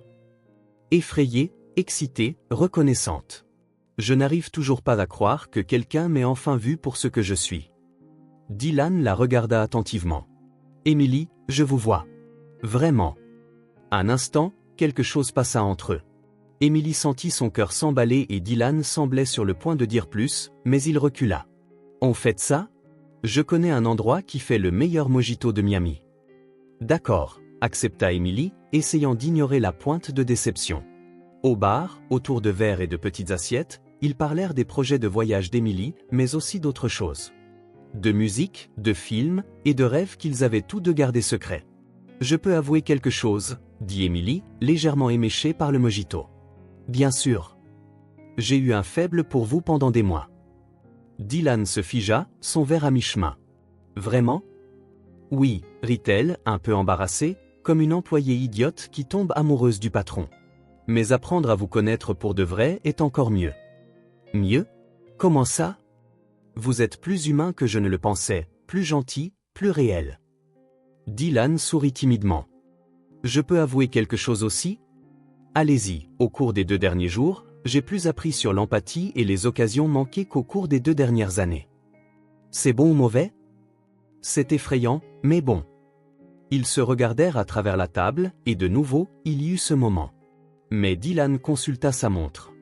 A: Effrayée, excitée, reconnaissante. « Je n'arrive toujours pas à croire que quelqu'un m'ait enfin vu pour ce que je suis. » Dylan la regarda attentivement. « Emily, je vous vois. Vraiment. » Un instant, quelque chose passa entre eux. Emily sentit son cœur s'emballer et Dylan semblait sur le point de dire plus, mais il recula. « On fait ça ? Je connais un endroit qui fait le meilleur mojito de Miami. » D'accord, accepta Emily, essayant d'ignorer la pointe de déception. Au bar, autour de verres et de petites assiettes, ils parlèrent des projets de voyage d'Emily, mais aussi d'autres choses. de musique, de films et de rêves qu'ils avaient tous deux gardés secrets. Je peux avouer quelque chose, dit Emily, légèrement éméchée par le mojito. Bien sûr. J'ai eu un faible pour vous pendant des mois. Dylan se figea, son verre à mi-chemin. Vraiment? Oui, rit-elle, un peu embarrassée, comme une employée idiote qui tombe amoureuse du patron. Mais apprendre à vous connaître pour de vrai est encore mieux. Mieux? Comment ça? Vous êtes plus humain que je ne le pensais, plus gentil, plus réel. Dylan sourit timidement. Je peux avouer quelque chose aussi? Allez-y, au cours des 2 derniers jours, j'ai plus appris sur l'empathie et les occasions manquées qu'au cours des 2 dernières années. C'est bon ou mauvais? C'est effrayant, mais bon. Ils se regardèrent à travers la table, et de nouveau, il y eut ce moment. Mais Dylan consulta sa montre.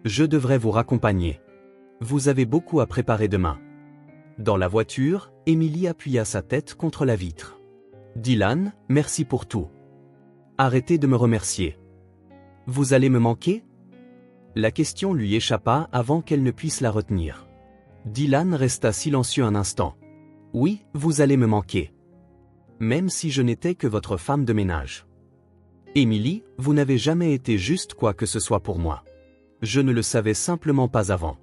A: Je devrais vous raccompagner. Vous avez beaucoup à préparer demain. Dans la voiture, Emily appuya sa tête contre la vitre. Dylan, merci pour tout. Arrêtez de me remercier. Vous allez me manquer? La question lui échappa avant qu'elle ne puisse la retenir. Dylan resta silencieux un instant. Oui, vous allez me manquer. Même si je n'étais que votre femme de ménage. Emily, vous n'avez jamais été juste quoi que ce soit pour moi. Je ne le savais simplement pas avant.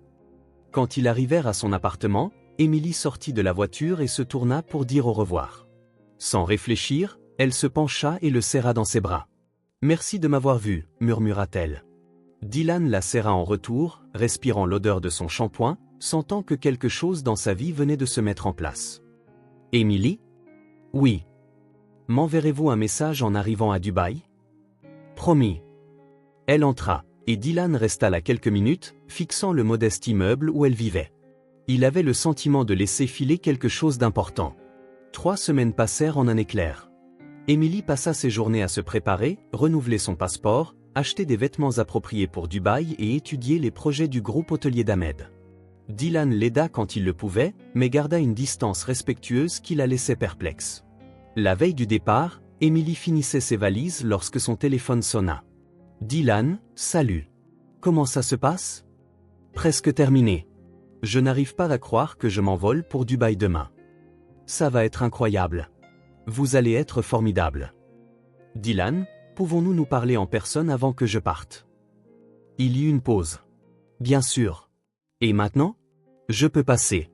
A: Quand ils arrivèrent à son appartement, Emily sortit de la voiture et se tourna pour dire au revoir. Sans réfléchir, elle se pencha et le serra dans ses bras. Merci de m'avoir vu, murmura-t-elle. Dylan la serra en retour, respirant l'odeur de son shampoing, sentant que quelque chose dans sa vie venait de se mettre en place. Emily? Oui. M'enverrez-vous un message en arrivant à Dubaï? Promis. Elle entra, et Dylan resta là quelques minutes, fixant le modeste immeuble où elle vivait. Il avait le sentiment de laisser filer quelque chose d'important. 3 semaines passèrent en un éclair. Emily passa ses journées à se préparer, renouveler son passeport, acheter des vêtements appropriés pour Dubaï et étudier les projets du groupe hôtelier d'Ahmed. Dylan l'aida quand il le pouvait, mais garda une distance respectueuse qui la laissait perplexe. La veille du départ, Emily finissait ses valises lorsque son téléphone sonna. Dylan, salut. Comment ça se passe? Presque terminé. Je n'arrive pas à croire que je m'envole pour Dubaï demain. Ça va être incroyable. Vous allez être formidable. Dylan, pouvons-nous nous parler en personne avant que je parte? Il y eut une pause. Bien sûr. Et maintenant? Je peux passer.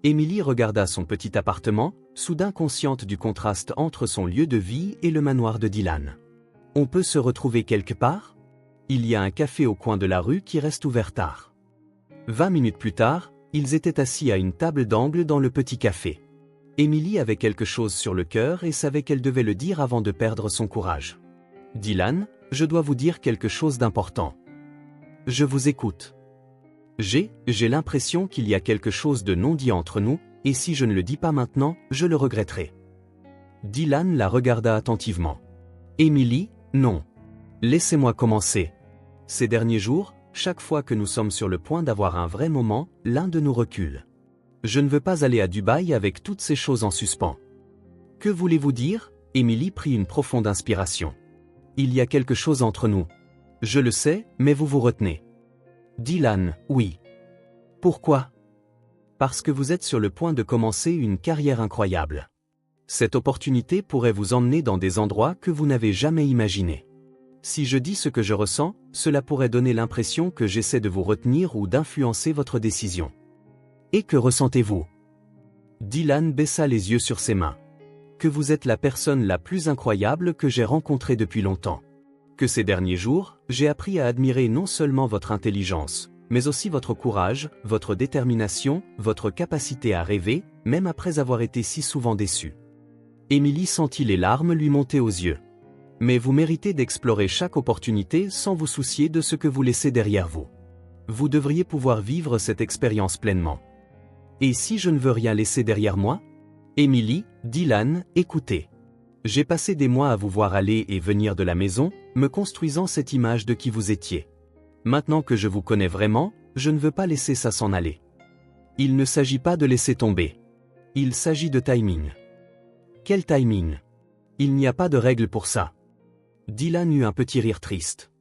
A: Emily regarda son petit appartement, soudain consciente du contraste entre son lieu de vie et le manoir de Dylan. On peut se retrouver quelque part? Il y a un café au coin de la rue qui reste ouvert tard. 20 minutes plus tard, ils étaient assis à une table d'angle dans le petit café. Emily avait quelque chose sur le cœur et savait qu'elle devait le dire avant de perdre son courage. Dylan, je dois vous dire quelque chose d'important. Je vous écoute. J'ai l'impression qu'il y a quelque chose de non dit entre nous, et si je ne le dis pas maintenant, je le regretterai. Dylan la regarda attentivement. Emily, non. Laissez-moi commencer. Ces derniers jours, chaque fois que nous sommes sur le point d'avoir un vrai moment, l'un de nous recule. Je ne veux pas aller à Dubaï avec toutes ces choses en suspens. Que voulez-vous dire? Emily prit une profonde inspiration. Il y a quelque chose entre nous. Je le sais, mais vous vous retenez. Dylan, oui. Pourquoi? Parce que vous êtes sur le point de commencer une carrière incroyable. Cette opportunité pourrait vous emmener dans des endroits que vous n'avez jamais imaginés. Si je dis ce que je ressens, cela pourrait donner l'impression que j'essaie de vous retenir ou d'influencer votre décision. Et que ressentez-vous? Dylan baissa les yeux sur ses mains. Que vous êtes la personne la plus incroyable que j'ai rencontrée depuis longtemps. Que ces derniers jours, j'ai appris à admirer non seulement votre intelligence, mais aussi votre courage, votre détermination, votre capacité à rêver, même après avoir été si souvent déçu. Emily sentit les larmes lui monter aux yeux. Mais vous méritez d'explorer chaque opportunité sans vous soucier de ce que vous laissez derrière vous. Vous devriez pouvoir vivre cette expérience pleinement. Et si je ne veux rien laisser derrière moi? Emily, Dylan, écoutez. J'ai passé des mois à vous voir aller et venir de la maison, me construisant cette image de qui vous étiez. Maintenant que je vous connais vraiment, je ne veux pas laisser ça s'en aller. Il ne s'agit pas de laisser tomber. Il s'agit de timing. Quel timing? Il n'y a pas de règle pour ça. Dylan eut un petit rire triste.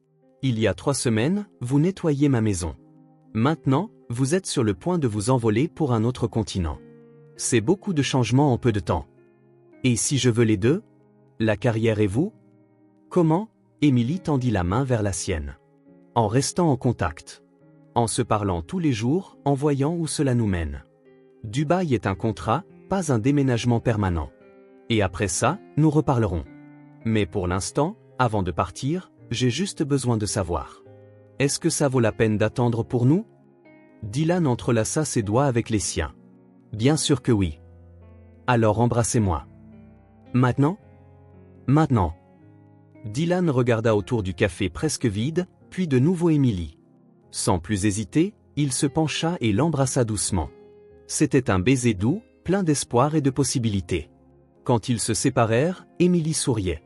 A: Il y a 3 semaines, vous nettoyiez ma maison. Maintenant, vous êtes sur le point de vous envoler pour un autre continent. C'est beaucoup de changements en peu de temps. Et si je veux les deux? La carrière et vous? Comment? Émilie tendit la main vers la sienne. En restant en contact. En se parlant tous les jours, en voyant où cela nous mène. Dubaï est un contrat, pas un déménagement permanent. Et après ça, nous reparlerons. Mais pour l'instant, avant de partir, j'ai juste besoin de savoir. Est-ce que ça vaut la peine d'attendre pour nous? Dylan entrelaça ses doigts avec les siens. Bien sûr que oui. Alors embrassez-moi. Maintenant? Maintenant. Dylan regarda autour du café presque vide, puis de nouveau Émilie. Sans plus hésiter, il se pencha et l'embrassa doucement. C'était un baiser doux, plein d'espoir et de possibilités. Quand ils se séparèrent, Émilie souriait.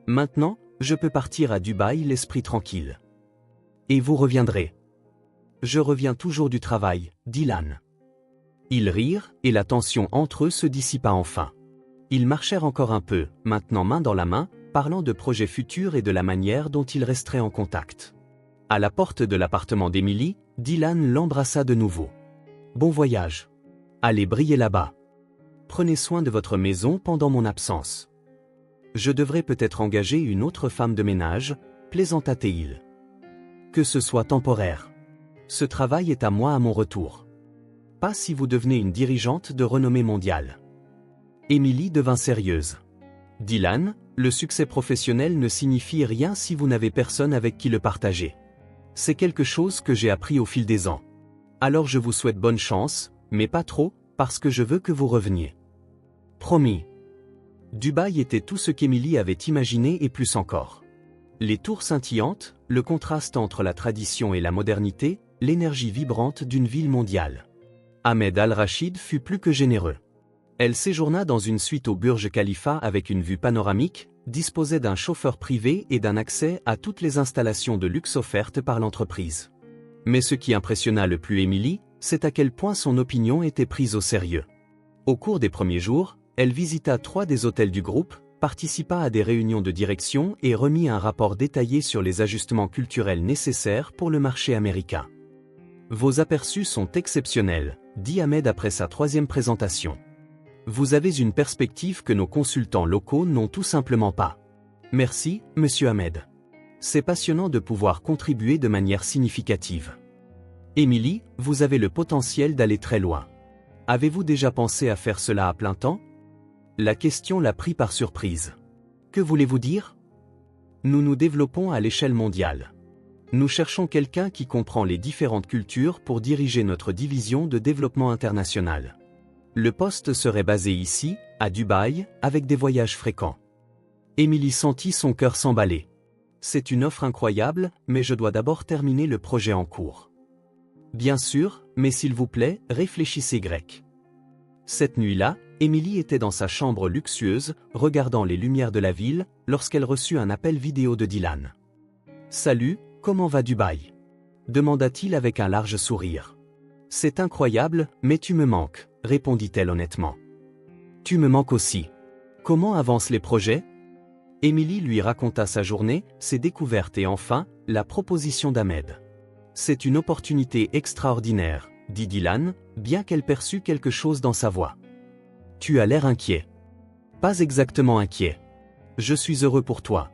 A: Maintenant, je peux partir à Dubaï l'esprit tranquille. Et vous reviendrez. Je reviens toujours du travail, Dylan. Ils rirent, et la tension entre eux se dissipa enfin. Ils marchèrent encore un peu, maintenant main dans la main, parlant de projets futurs et de la manière dont ils resteraient en contact. À la porte de l'appartement d'Émilie, Dylan l'embrassa de nouveau. Bon voyage. Allez briller là-bas. Prenez soin de votre maison pendant mon absence. Je devrais peut-être engager une autre femme de ménage, plaisanta-t-il. Que ce soit temporaire. Ce travail est à moi à mon retour. Pas si vous devenez une dirigeante de renommée mondiale. Émilie devint sérieuse. Dylan, le succès professionnel ne signifie rien si vous n'avez personne avec qui le partager. C'est quelque chose que j'ai appris au fil des ans. Alors je vous souhaite bonne chance, mais pas trop, parce que je veux que vous reveniez. Promis. Dubaï était tout ce qu'Émilie avait imaginé et plus encore. Les tours scintillantes, le contraste entre la tradition et la modernité, l'énergie vibrante d'une ville mondiale. Ahmed Al-Rachid fut plus que généreux. Elle séjourna dans une suite au Burj Khalifa avec une vue panoramique, disposait d'un chauffeur privé et d'un accès à toutes les installations de luxe offertes par l'entreprise. Mais ce qui impressionna le plus Émilie, c'est à quel point son opinion était prise au sérieux. Au cours des premiers jours, elle visita 3 des hôtels du groupe, participa à des réunions de direction et remit un rapport détaillé sur les ajustements culturels nécessaires pour le marché américain. Vos aperçus sont exceptionnels, dit Ahmed après sa 3e présentation. Vous avez une perspective que nos consultants locaux n'ont tout simplement pas. Merci, monsieur Ahmed. C'est passionnant de pouvoir contribuer de manière significative. Émilie, vous avez le potentiel d'aller très loin. Avez-vous déjà pensé à faire cela à plein temps? La question l'a pris par surprise. Que voulez-vous dire? Nous nous développons à l'échelle mondiale. Nous cherchons quelqu'un qui comprend les différentes cultures pour diriger notre division de développement international. Le poste serait basé ici, à Dubaï, avec des voyages fréquents. Émilie sentit son cœur s'emballer. C'est une offre incroyable, mais je dois d'abord terminer le projet en cours. Bien sûr, mais s'il vous plaît, réfléchissez grec. Cette nuit-là, Émilie était dans sa chambre luxueuse, regardant les lumières de la ville, lorsqu'elle reçut un appel vidéo de Dylan. « Salut, comment va Dubaï ?» demanda-t-il avec un large sourire. « C'est incroyable, mais tu me manques, » répondit-elle honnêtement. « Tu me manques aussi. Comment avancent les projets ?» Émilie lui raconta sa journée, ses découvertes et enfin, la proposition d'Ahmed. « C'est une opportunité extraordinaire, » dit Dylan, bien qu'elle perçût quelque chose dans sa voix. « Tu as l'air inquiet. »« Pas exactement inquiet. Je suis heureux pour toi,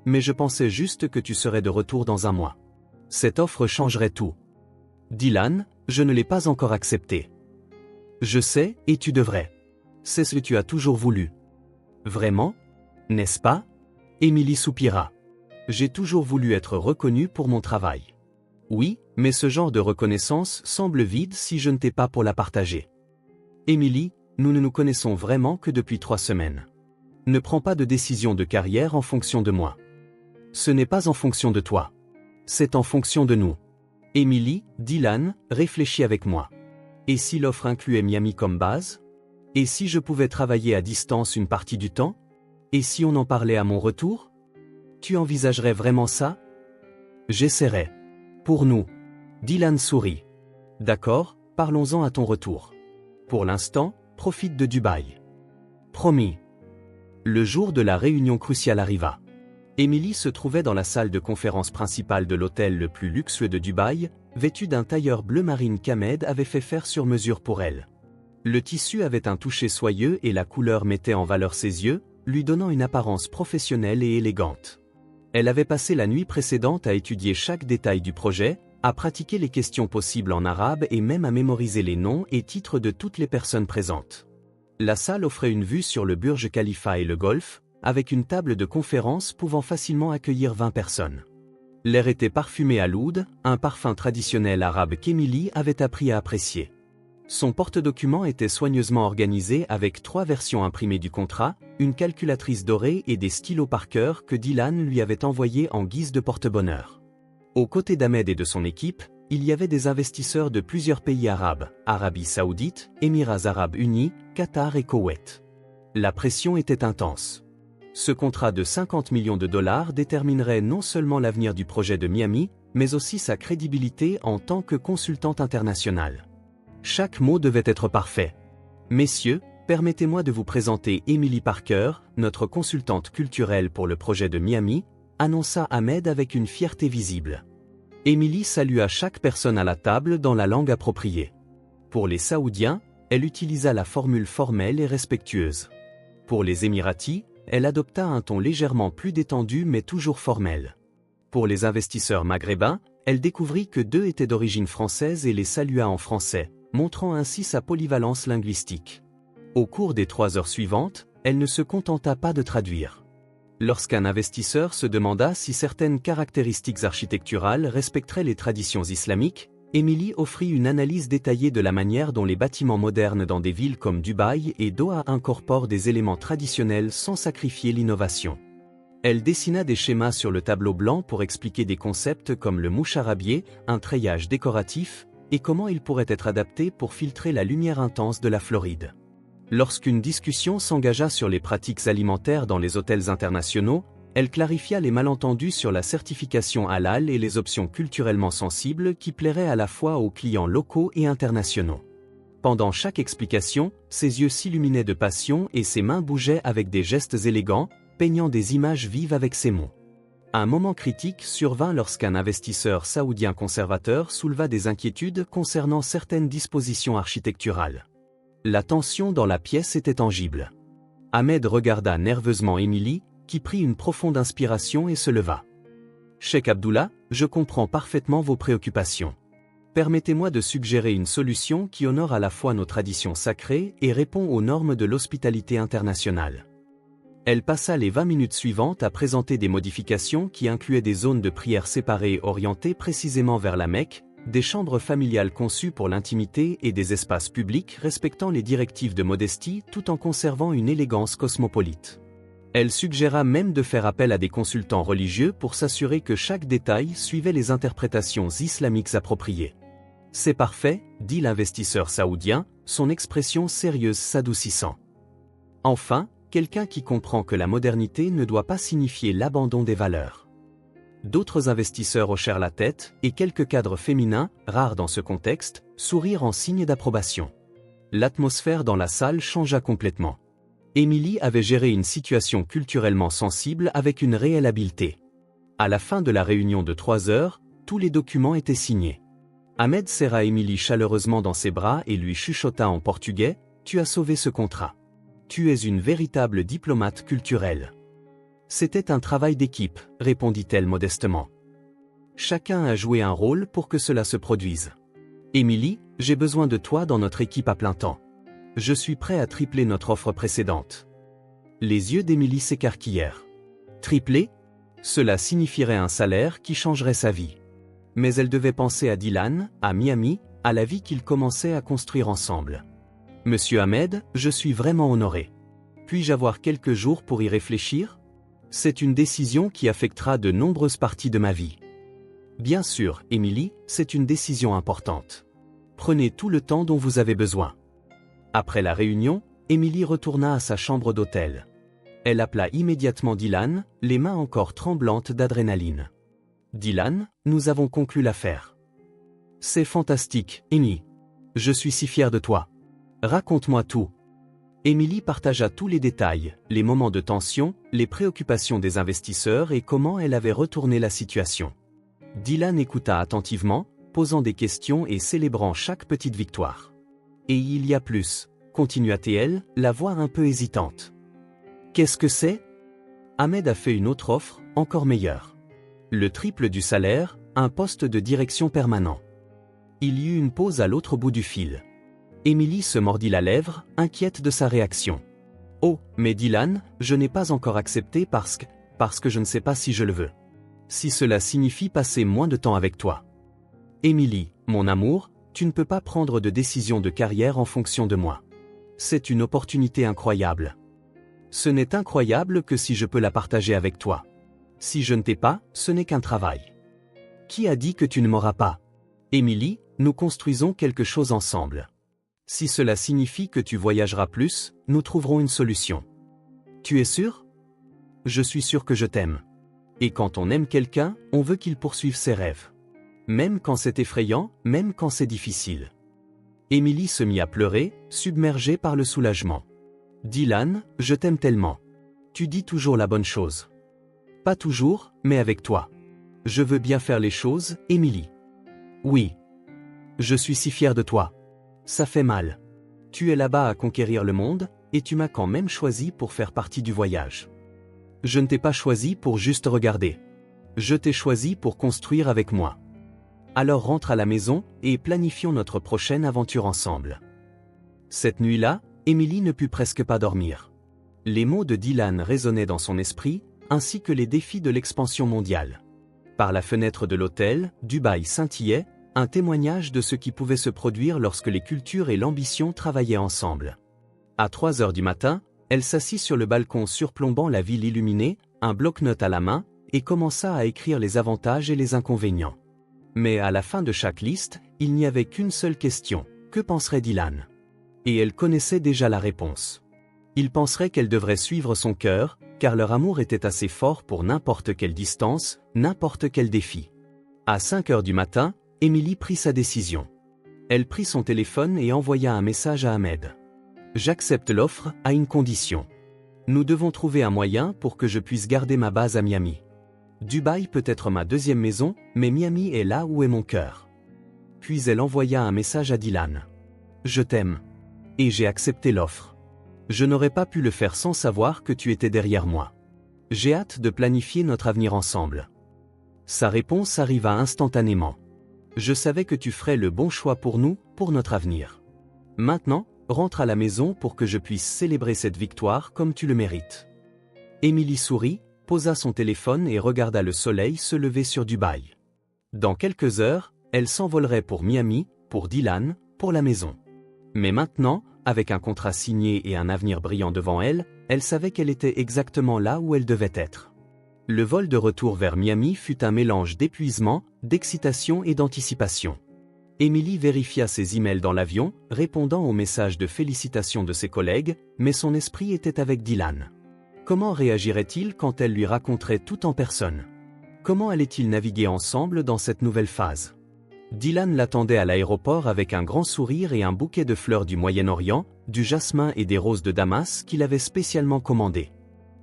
A: mais je pensais juste que tu serais de retour dans un mois. Cette offre changerait tout. » Dylan, je ne l'ai pas encore acceptée. Je sais, et tu devrais. C'est ce que tu as toujours voulu. Vraiment? N'est-ce pas? Émilie soupira. J'ai toujours voulu être reconnue pour mon travail. Oui, mais ce genre de reconnaissance semble vide si je ne t'ai pas pour la partager. Émilie, nous ne nous connaissons vraiment que depuis 3 semaines. Ne prends pas de décision de carrière en fonction de moi. Ce n'est pas en fonction de toi. C'est en fonction de nous. Émilie, Dylan, réfléchis avec moi. Et si l'offre incluait Miami comme base? Et si je pouvais travailler à distance une partie du temps? Et si on en parlait à mon retour? Tu envisagerais vraiment ça? J'essaierai. Pour nous. Dylan sourit. D'accord, parlons-en à ton retour. Pour l'instant, profite de Dubaï. Promis. Le jour de la réunion cruciale arriva. Émilie se trouvait dans la salle de conférence principale de l'hôtel le plus luxueux de Dubaï, vêtue d'un tailleur bleu marine qu'Ahmed avait fait faire sur mesure pour elle. Le tissu avait un toucher soyeux et la couleur mettait en valeur ses yeux, lui donnant une apparence professionnelle et élégante. Elle avait passé la nuit précédente à étudier chaque détail du projet, à pratiquer les questions possibles en arabe et même à mémoriser les noms et titres de toutes les personnes présentes. La salle offrait une vue sur le Burj Khalifa et le golfe, avec une table de conférence pouvant facilement accueillir 20 personnes. L'air était parfumé à l'oud, un parfum traditionnel arabe qu'Émilie avait appris à apprécier. Son porte-documents était soigneusement organisé avec 3 versions imprimées du contrat, une calculatrice dorée et des stylos Parker que Dylan lui avait envoyés en guise de porte-bonheur. Aux côtés d'Ahmed et de son équipe, il y avait des investisseurs de plusieurs pays arabes, Arabie Saoudite, Émirats Arabes Unis, Qatar et Koweït. La pression était intense. Ce contrat de 50 millions de dollars déterminerait non seulement l'avenir du projet de Miami, mais aussi sa crédibilité en tant que consultante internationale. Chaque mot devait être parfait. Messieurs, permettez-moi de vous présenter Emily Parker, notre consultante culturelle pour le projet de Miami, annonça Ahmed avec une fierté visible. Emily salua chaque personne à la table dans la langue appropriée. Pour les Saoudiens, elle utilisa la formule formelle et respectueuse. Pour les Émiratis, elle adopta un ton légèrement plus détendu mais toujours formel. Pour les investisseurs maghrébins, elle découvrit que 2 étaient d'origine française et les salua en français, montrant ainsi sa polyvalence linguistique. Au cours des 3 heures suivantes, elle ne se contenta pas de traduire. Lorsqu'un investisseur se demanda si certaines caractéristiques architecturales respecteraient les traditions islamiques, Emily offrit une analyse détaillée de la manière dont les bâtiments modernes dans des villes comme Dubaï et Doha incorporent des éléments traditionnels sans sacrifier l'innovation. Elle dessina des schémas sur le tableau blanc pour expliquer des concepts comme le moucharabier, un treillage décoratif, et comment il pourrait être adapté pour filtrer la lumière intense de la Floride. Lorsqu'une discussion s'engagea sur les pratiques alimentaires dans les hôtels internationaux, elle clarifia les malentendus sur la certification halal et les options culturellement sensibles qui plairaient à la fois aux clients locaux et internationaux. Pendant chaque explication, ses yeux s'illuminaient de passion et ses mains bougeaient avec des gestes élégants, peignant des images vives avec ses mots. Un moment critique survint lorsqu'un investisseur saoudien conservateur souleva des inquiétudes concernant certaines dispositions architecturales. La tension dans la pièce était tangible. Ahmed regarda nerveusement Emily, qui prit une profonde inspiration et se leva. « Cheikh Abdullah, je comprends parfaitement vos préoccupations. Permettez-moi de suggérer une solution qui honore à la fois nos traditions sacrées et répond aux normes de l'hospitalité internationale. » Elle passa les 20 minutes suivantes à présenter des modifications qui incluaient des zones de prière séparées orientées précisément vers la Mecque, des chambres familiales conçues pour l'intimité et des espaces publics respectant les directives de modestie tout en conservant une élégance cosmopolite. Elle suggéra même de faire appel à des consultants religieux pour s'assurer que chaque détail suivait les interprétations islamiques appropriées. « C'est parfait », dit l'investisseur saoudien, son expression sérieuse s'adoucissant. Enfin, quelqu'un qui comprend que la modernité ne doit pas signifier l'abandon des valeurs. D'autres investisseurs hochèrent la tête, et quelques cadres féminins, rares dans ce contexte, sourirent en signe d'approbation. L'atmosphère dans la salle changea complètement. Emily avait géré une situation culturellement sensible avec une réelle habileté. À la fin de la réunion de 3 heures, tous les documents étaient signés. Ahmed serra Emily chaleureusement dans ses bras et lui chuchota en portugais « Tu as sauvé ce contrat. Tu es une véritable diplomate culturelle. » « C'était un travail d'équipe, répondit-elle modestement. Chacun a joué un rôle pour que cela se produise. Emily, j'ai besoin de toi dans notre équipe à plein temps. Je suis prêt à tripler notre offre précédente. Les yeux d'Emily s'écarquillèrent. Tripler? Cela signifierait un salaire qui changerait sa vie. Mais elle devait penser à Dylan, à Miami, à la vie qu'ils commençaient à construire ensemble. Monsieur Ahmed, je suis vraiment honoré. Puis-je avoir quelques jours pour y réfléchir? C'est une décision qui affectera de nombreuses parties de ma vie. Bien sûr, Emily, c'est une décision importante. Prenez tout le temps dont vous avez besoin. Après la réunion, Emily retourna à sa chambre d'hôtel. Elle appela immédiatement Dylan, les mains encore tremblantes d'adrénaline. Dylan, nous avons conclu l'affaire. C'est fantastique, Amy. Je suis si fier de toi. Raconte-moi tout. Emily partagea tous les détails, les moments de tension, les préoccupations des investisseurs et comment elle avait retourné la situation. Dylan écouta attentivement, posant des questions et célébrant chaque petite victoire. Et il y a plus, continua-t-elle, la voix un peu hésitante. Qu'est-ce que c'est? Ahmed a fait une autre offre, encore meilleure. Le triple du salaire, un poste de direction permanent. Il y eut une pause à l'autre bout du fil. Émilie se mordit la lèvre, inquiète de sa réaction. Oh, mais Dylan, je n'ai pas encore accepté parce que je ne sais pas si je le veux. Si cela signifie passer moins de temps avec toi. Émilie, mon amour, tu ne peux pas prendre de décision de carrière en fonction de moi. C'est une opportunité incroyable. Ce n'est incroyable que si je peux la partager avec toi. Si je ne t'ai pas, ce n'est qu'un travail. Qui a dit que tu ne m'auras pas? Émilie, nous construisons quelque chose ensemble. Si cela signifie que tu voyageras plus, nous trouverons une solution. Tu es sûr? Je suis sûr que je t'aime. Et quand on aime quelqu'un, on veut qu'il poursuive ses rêves. Même quand c'est effrayant, même quand c'est difficile. Émilie se mit à pleurer, submergée par le soulagement. Dylan, je t'aime tellement. Tu dis toujours la bonne chose. Pas toujours, mais avec toi. Je veux bien faire les choses, Émilie. Oui. Je suis si fier de toi. Ça fait mal. Tu es là-bas à conquérir le monde, et tu m'as quand même choisi pour faire partie du voyage. Je ne t'ai pas choisi pour juste regarder. Je t'ai choisi pour construire avec moi. Alors rentre à la maison, et planifions notre prochaine aventure ensemble. Cette nuit-là, Émilie ne put presque pas dormir. Les mots de Dylan résonnaient dans son esprit, ainsi que les défis de l'expansion mondiale. Par la fenêtre de l'hôtel, Dubaï scintillait, un témoignage de ce qui pouvait se produire lorsque les cultures et l'ambition travaillaient ensemble. À 3 heures du matin, elle s'assit sur le balcon surplombant la ville illuminée, un bloc-notes à la main, et commença à écrire les avantages et les inconvénients. Mais à la fin de chaque liste, il n'y avait qu'une seule question: que penserait Dylan? Et elle connaissait déjà la réponse. Il penserait qu'elle devrait suivre son cœur, car leur amour était assez fort pour n'importe quelle distance, n'importe quel défi. À 5 heures du matin, Émilie prit sa décision. Elle prit son téléphone et envoya un message à Ahmed. J'accepte l'offre, à une condition. Nous devons trouver un moyen pour que je puisse garder ma base à Miami. Dubaï peut être ma deuxième maison, mais Miami est là où est mon cœur. Puis elle envoya un message à Dylan. Je t'aime. Et j'ai accepté l'offre. Je n'aurais pas pu le faire sans savoir que tu étais derrière moi. J'ai hâte de planifier notre avenir ensemble. Sa réponse arriva instantanément. Je savais que tu ferais le bon choix pour nous, pour notre avenir. Maintenant, rentre à la maison pour que je puisse célébrer cette victoire comme tu le mérites. Émilie sourit, posa son téléphone et regarda le soleil se lever sur Dubaï. Dans quelques heures, elle s'envolerait pour Miami, pour Dylan, pour la maison. Mais maintenant, avec un contrat signé et un avenir brillant devant elle, elle savait qu'elle était exactement là où elle devait être. Le vol de retour vers Miami fut un mélange d'épuisement, d'excitation et d'anticipation. Émilie vérifia ses emails dans l'avion, répondant aux messages de félicitations de ses collègues, mais son esprit était avec Dylan. Comment réagirait-il quand elle lui raconterait tout en personne? Comment allaient-ils naviguer ensemble dans cette nouvelle phase? Dylan l'attendait à l'aéroport avec un grand sourire et un bouquet de fleurs du Moyen-Orient, du jasmin et des roses de Damas qu'il avait spécialement commandé.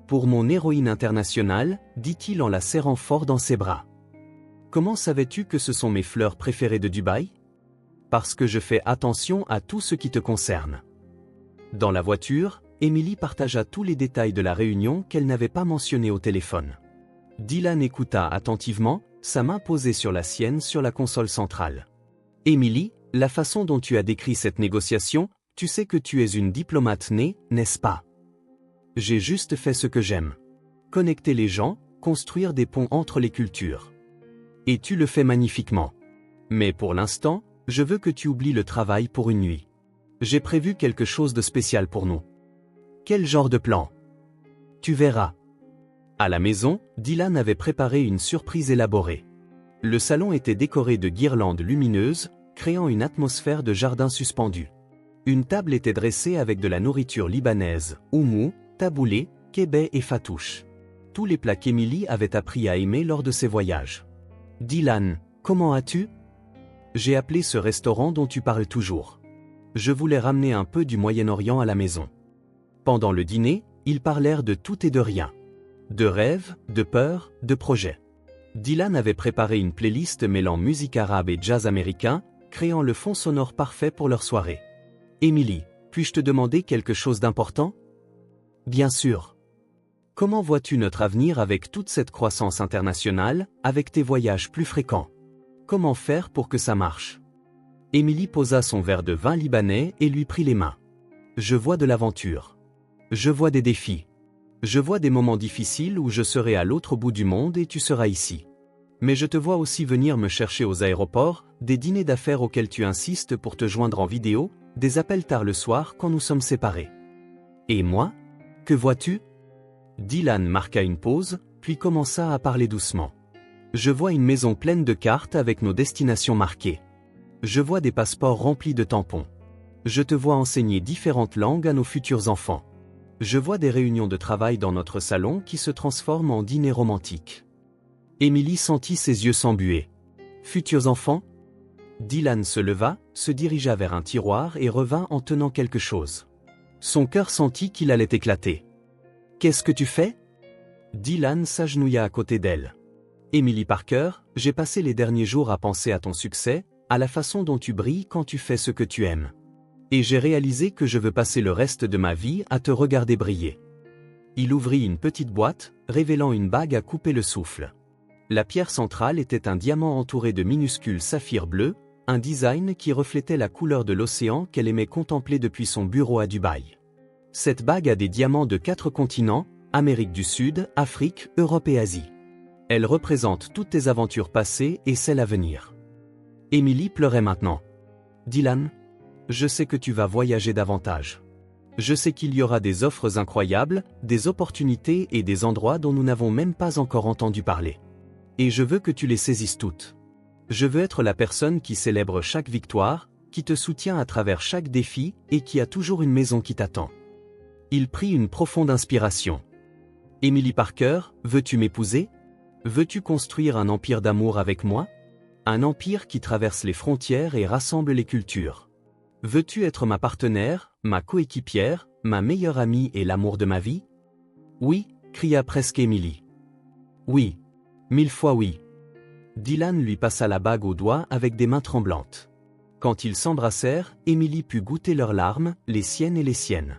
A: Pour mon héroïne internationale, dit-il en la serrant fort dans ses bras. Comment savais-tu que ce sont mes fleurs préférées de Dubaï? Parce que je fais attention à tout ce qui te concerne. Dans la voiture, Émilie partagea tous les détails de la réunion qu'elle n'avait pas mentionnés au téléphone. Dylan écouta attentivement, sa main posée sur la sienne sur la console centrale. Émilie, la façon dont tu as décrit cette négociation, tu sais que tu es une diplomate née, n'est-ce pas? J'ai juste fait ce que j'aime. Connecter les gens, construire des ponts entre les cultures. Et tu le fais magnifiquement. Mais pour l'instant, je veux que tu oublies le travail pour une nuit. J'ai prévu quelque chose de spécial pour nous. Quel genre de plan? Tu verras. À la maison, Dylan avait préparé une surprise élaborée. Le salon était décoré de guirlandes lumineuses, créant une atmosphère de jardin suspendu. Une table était dressée avec de la nourriture libanaise, houmou, taboulé, kébé et fatouche. Tous les plats qu'Émilie avait appris à aimer lors de ses voyages. Dylan, comment as-tu? J'ai appelé ce restaurant dont tu parles toujours. Je voulais ramener un peu du Moyen-Orient à la maison. Pendant le dîner, ils parlèrent de tout et de rien. De rêves, de peurs, de projets. Dylan avait préparé une playlist mêlant musique arabe et jazz américain, créant le fond sonore parfait pour leur soirée. Émilie, Puis-je te demander quelque chose d'important? Bien sûr. Comment vois-tu notre avenir avec toute cette croissance internationale, avec tes voyages plus fréquents? Comment faire pour que ça marche? Émilie posa son verre de vin libanais et lui prit les mains. Je vois de l'aventure. Je vois des défis. Je vois des moments difficiles où je serai à l'autre bout du monde et tu seras ici. Mais je te vois aussi venir me chercher aux aéroports, des dîners d'affaires auxquels tu insistes pour te joindre en vidéo, des appels tard le soir quand nous sommes séparés. Et moi? Que vois-tu? Dylan marqua une pause, puis commença à parler doucement. Je vois une maison pleine de cartes avec nos destinations marquées. Je vois des passeports remplis de tampons. Je te vois enseigner différentes langues à nos futurs enfants. Je vois des réunions de travail dans notre salon qui se transforment en dîners romantiques. Émilie sentit ses yeux s'embuer. Futurs enfants? Dylan se leva, se dirigea vers un tiroir et revint en tenant quelque chose. Son cœur sentit qu'il allait éclater. Qu'est-ce que tu fais? Dylan s'agenouilla à côté d'elle. Emily Parker, j'ai passé les derniers jours à penser à ton succès, à la façon dont tu brilles quand tu fais ce que tu aimes. Et j'ai réalisé que je veux passer le reste de ma vie à te regarder briller. Il ouvrit une petite boîte, révélant une bague à couper le souffle. La pierre centrale était un diamant entouré de minuscules saphirs bleus, un design qui reflétait la couleur de l'océan qu'elle aimait contempler depuis son bureau à Dubaï. Cette bague a des diamants de 4 continents, Amérique du Sud, Afrique, Europe et Asie. Elle représente toutes tes aventures passées et celles à venir. Émilie pleurait maintenant. Dylan, je sais que tu vas voyager davantage. Je sais qu'il y aura des offres incroyables, des opportunités et des endroits dont nous n'avons même pas encore entendu parler. Et je veux que tu les saisisses toutes. Je veux être la personne qui célèbre chaque victoire, qui te soutient à travers chaque défi et qui a toujours une maison qui t'attend. Il prit une profonde inspiration. Emily Parker, veux-tu m'épouser? Veux-tu construire un empire d'amour avec moi? Un empire qui traverse les frontières et rassemble les cultures. Veux-tu être ma partenaire, ma coéquipière, ma meilleure amie et l'amour de ma vie? Oui, cria presque Emily. Oui. 1000 fois oui. Dylan lui passa la bague au doigt avec des mains tremblantes. Quand ils s'embrassèrent, Emily put goûter leurs larmes, les siennes et les siennes.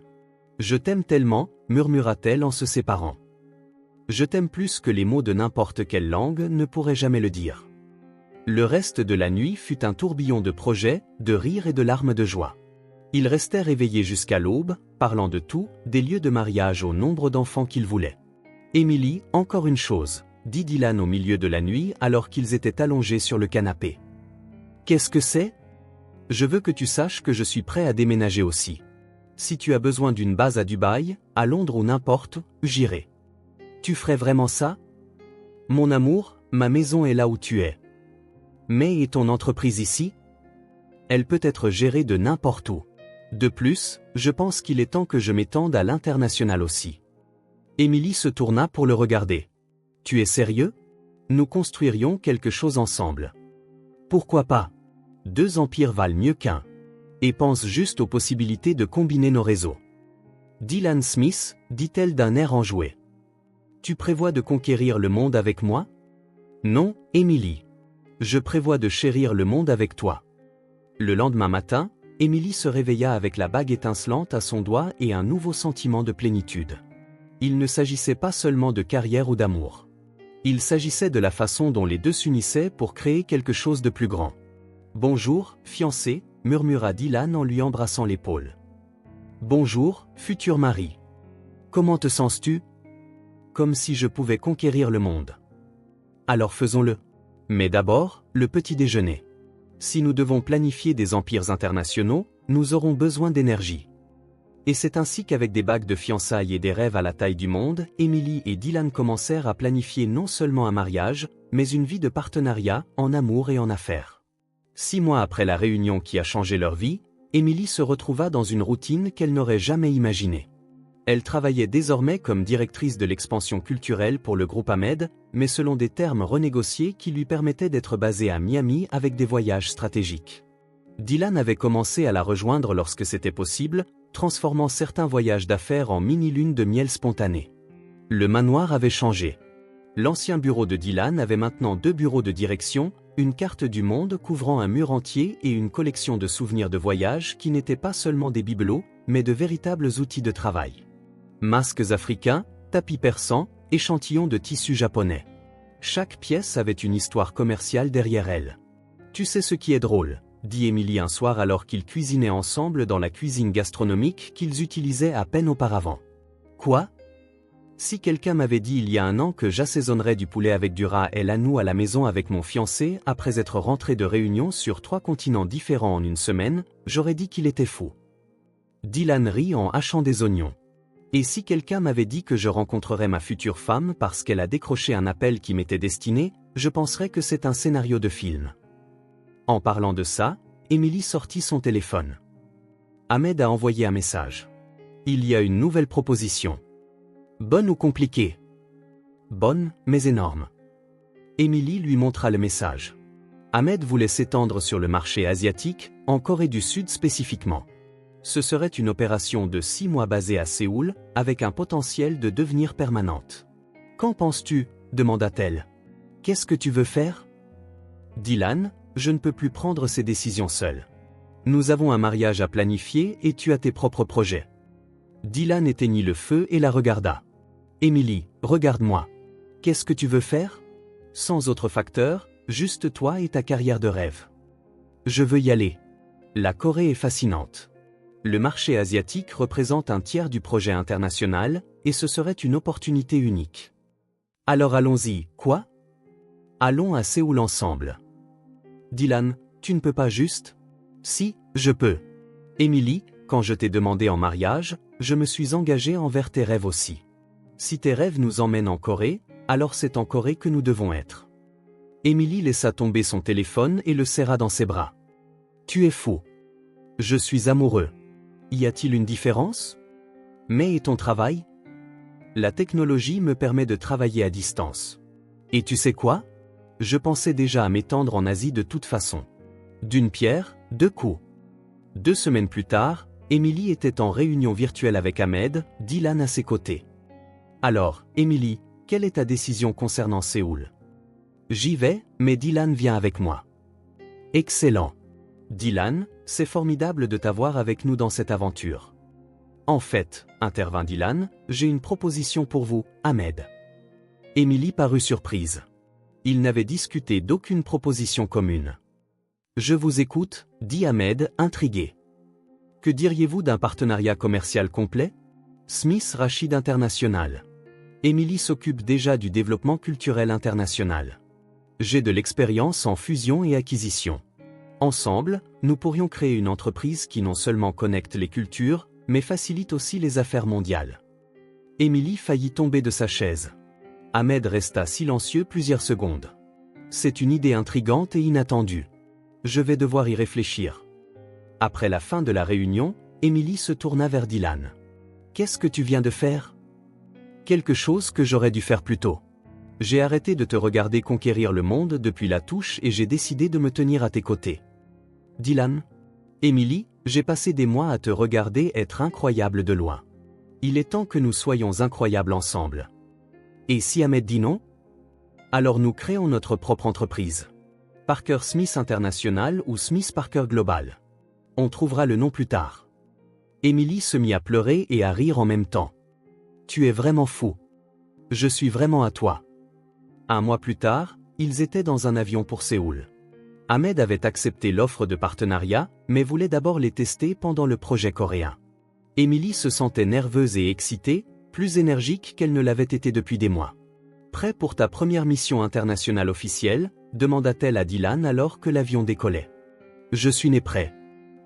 A: Je t'aime tellement, murmura-t-elle en se séparant. Je t'aime plus que les mots de n'importe quelle langue ne pourraient jamais le dire. Le reste de la nuit fut un tourbillon de projets, de rires et de larmes de joie. Ils restèrent éveillés jusqu'à l'aube, parlant de tout, des lieux de mariage au nombre d'enfants qu'ils voulaient. Émilie, encore une chose, dit Dylan au milieu de la nuit alors qu'ils étaient allongés sur le canapé. Qu'est-ce que c'est? Je veux que tu saches que je suis prêt à déménager aussi. Si tu as besoin d'une base à Dubaï, à Londres ou n'importe, j'irai. Tu ferais vraiment ça? Mon amour, ma maison est là où tu es. Mais et ton entreprise ici? Elle peut être gérée de n'importe où. De plus, je pense qu'il est temps que je m'étende à l'international aussi. Émilie se tourna pour le regarder. Tu es sérieux? Nous construirions quelque chose ensemble. Pourquoi pas? 2 empires valent mieux qu'un. Et pense juste aux possibilités de combiner nos réseaux. Dylan Smith, dit-elle d'un air enjoué. Tu prévois de conquérir le monde avec moi? Non, Émilie. Je prévois de chérir le monde avec toi. Le lendemain matin, Émilie se réveilla avec la bague étincelante à son doigt et un nouveau sentiment de plénitude. Il ne s'agissait pas seulement de carrière ou d'amour. Il s'agissait de la façon dont les deux s'unissaient pour créer quelque chose de plus grand. Bonjour, fiancé, murmura Dylan en lui embrassant l'épaule. Bonjour, futur mari. Comment te sens-tu? Comme si je pouvais conquérir le monde. Alors faisons-le. Mais d'abord, le petit déjeuner. Si nous devons planifier des empires internationaux, nous aurons besoin d'énergie. Et c'est ainsi qu'avec des bagues de fiançailles et des rêves à la taille du monde, Emily et Dylan commencèrent à planifier non seulement un mariage, mais une vie de partenariat, en amour et en affaires. 6 mois après la réunion qui a changé leur vie, Emily se retrouva dans une routine qu'elle n'aurait jamais imaginée. Elle travaillait désormais comme directrice de l'expansion culturelle pour le groupe Ahmed, mais selon des termes renégociés qui lui permettaient d'être basée à Miami avec des voyages stratégiques. Dylan avait commencé à la rejoindre lorsque c'était possible, transformant certains voyages d'affaires en mini-lune de miel spontanée. Le manoir avait changé. L'ancien bureau de Dylan avait maintenant 2 bureaux de direction, une carte du monde couvrant un mur entier et une collection de souvenirs de voyage qui n'étaient pas seulement des bibelots, mais de véritables outils de travail. Masques africains, tapis persans, échantillons de tissu japonais. Chaque pièce avait une histoire commerciale derrière elle. Tu sais ce qui est drôle, dit Émilie un soir alors qu'ils cuisinaient ensemble dans la cuisine gastronomique qu'ils utilisaient à peine auparavant. Quoi ? Si quelqu'un m'avait dit il y a un an que j'assaisonnerais du poulet avec du ras et l'agneau à la maison avec mon fiancé après être rentré de réunion sur 3 continents différents en une semaine, j'aurais dit qu'il était fou. Dylan rit en hachant des oignons. Et si quelqu'un m'avait dit que je rencontrerais ma future femme parce qu'elle a décroché un appel qui m'était destiné, je penserais que c'est un scénario de film. En parlant de ça, Émilie sortit son téléphone. Ahmed a envoyé un message. Il y a une nouvelle proposition. Bonne ou compliquée? Bonne, mais énorme. Émilie lui montra le message. Ahmed voulait s'étendre sur le marché asiatique, en Corée du Sud spécifiquement. Ce serait une opération de 6 mois basée à Séoul, avec un potentiel de devenir permanente. Qu'en penses-tu? Demanda-t-elle. Qu'est-ce que tu veux faire? Dylan, je ne peux plus prendre ces décisions seul. Nous avons un mariage à planifier et tu as tes propres projets. Dylan éteignit le feu et la regarda. Émilie, regarde-moi. Qu'est-ce que tu veux faire? Sans autre facteur, juste toi et ta carrière de rêve. Je veux y aller. La Corée est fascinante. Le marché asiatique représente un tiers du projet international, et ce serait une opportunité unique. Alors allons-y, quoi? Allons à Séoul ensemble. Dylan, tu ne peux pas juste? Si, je peux. Émilie, quand je t'ai demandé en mariage, je me suis engagé envers tes rêves aussi. Si tes rêves nous emmènent en Corée, alors c'est en Corée que nous devons être. Émilie laissa tomber son téléphone et le serra dans ses bras. Tu es fou. Je suis amoureux. Y a-t-il une différence? Mais et ton travail? La technologie me permet de travailler à distance. Et tu sais quoi? Je pensais déjà à m'étendre en Asie de toute façon. D'une pierre, deux coups. 2 semaines plus tard, Émilie était en réunion virtuelle avec Ahmed, Dylan à ses côtés. Alors, Émilie, quelle est ta décision concernant Séoul? J'y vais, mais Dylan vient avec moi. Excellent. Dylan, c'est formidable de t'avoir avec nous dans cette aventure. En fait, intervint Dylan, j'ai une proposition pour vous, Ahmed. Émilie parut surprise. Ils n'avaient discuté d'aucune proposition commune. Je vous écoute, dit Ahmed, intrigué. Que diriez-vous d'un partenariat commercial complet? Smith Rachid International. Émilie s'occupe déjà du développement culturel international. J'ai de l'expérience en fusion et acquisition. Ensemble, nous pourrions créer une entreprise qui non seulement connecte les cultures, mais facilite aussi les affaires mondiales. Émilie faillit tomber de sa chaise. Ahmed resta silencieux plusieurs secondes. C'est une idée intrigante et inattendue. Je vais devoir y réfléchir. Après la fin de la réunion, Émilie se tourna vers Dylan. Qu'est-ce que tu viens de faire? Quelque chose que j'aurais dû faire plus tôt. J'ai arrêté de te regarder conquérir le monde depuis la touche et j'ai décidé de me tenir à tes côtés. Dylan? Émilie, j'ai passé des mois à te regarder être incroyable de loin. Il est temps que nous soyons incroyables ensemble. Et si Ahmed dit non? Alors nous créons notre propre entreprise. Parker Smith International ou Smith Parker Global. On trouvera le nom plus tard. Émilie se mit à pleurer et à rire en même temps. Tu es vraiment fou. Je suis vraiment à toi. 1 mois plus tard, ils étaient dans un avion pour Séoul. Ahmed avait accepté l'offre de partenariat, mais voulait d'abord les tester pendant le projet coréen. Émilie se sentait nerveuse et excitée, plus énergique qu'elle ne l'avait été depuis des mois. Prêt pour ta première mission internationale officielle? Demanda-t-elle à Dylan alors que l'avion décollait. Je suis né prêt.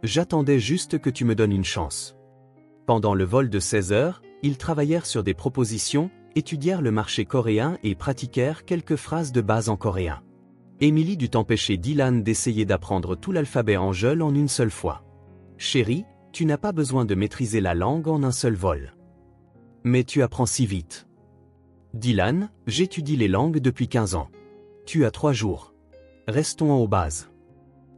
A: J'attendais juste que tu me donnes une chance. Pendant le vol de 16 heures, ils travaillèrent sur des propositions, étudièrent le marché coréen et pratiquèrent quelques phrases de base en coréen. Émilie dut empêcher Dylan d'essayer d'apprendre tout l'alphabet hangeul en une seule fois. Chérie, tu n'as pas besoin de maîtriser la langue en un seul vol. Mais tu apprends si vite. Dylan, j'étudie les langues depuis 15 ans. Tu as 3 jours. Restons aux bases.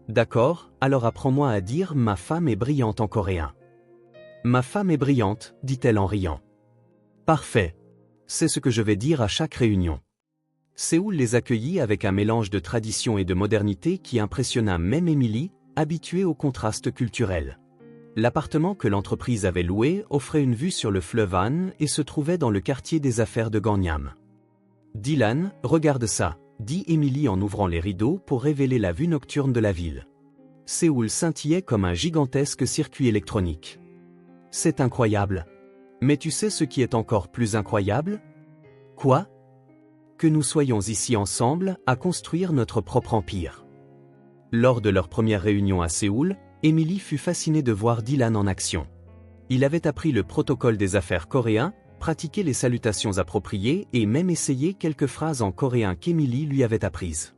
A: D'accord, alors apprends-moi à dire « ma femme est brillante » en coréen. Ma femme est brillante, dit-elle en riant. Parfait. C'est ce que je vais dire à chaque réunion. Séoul les accueillit avec un mélange de tradition et de modernité qui impressionna même Émilie, habituée au contraste culturel. L'appartement que l'entreprise avait loué offrait une vue sur le fleuve Han et se trouvait dans le quartier des affaires de Gangnam. Dylan, regarde ça, dit Emily en ouvrant les rideaux pour révéler la vue nocturne de la ville. Séoul scintillait comme un gigantesque circuit électronique. C'est incroyable. Mais tu sais ce qui est encore plus incroyable? Quoi? Que nous soyons ici ensemble à construire notre propre empire. Lors de leur première réunion à Séoul, Emily fut fascinée de voir Dylan en action. Il avait appris le protocole des affaires coréen, pratiqué les salutations appropriées et même essayé quelques phrases en coréen qu'Emily lui avait apprises.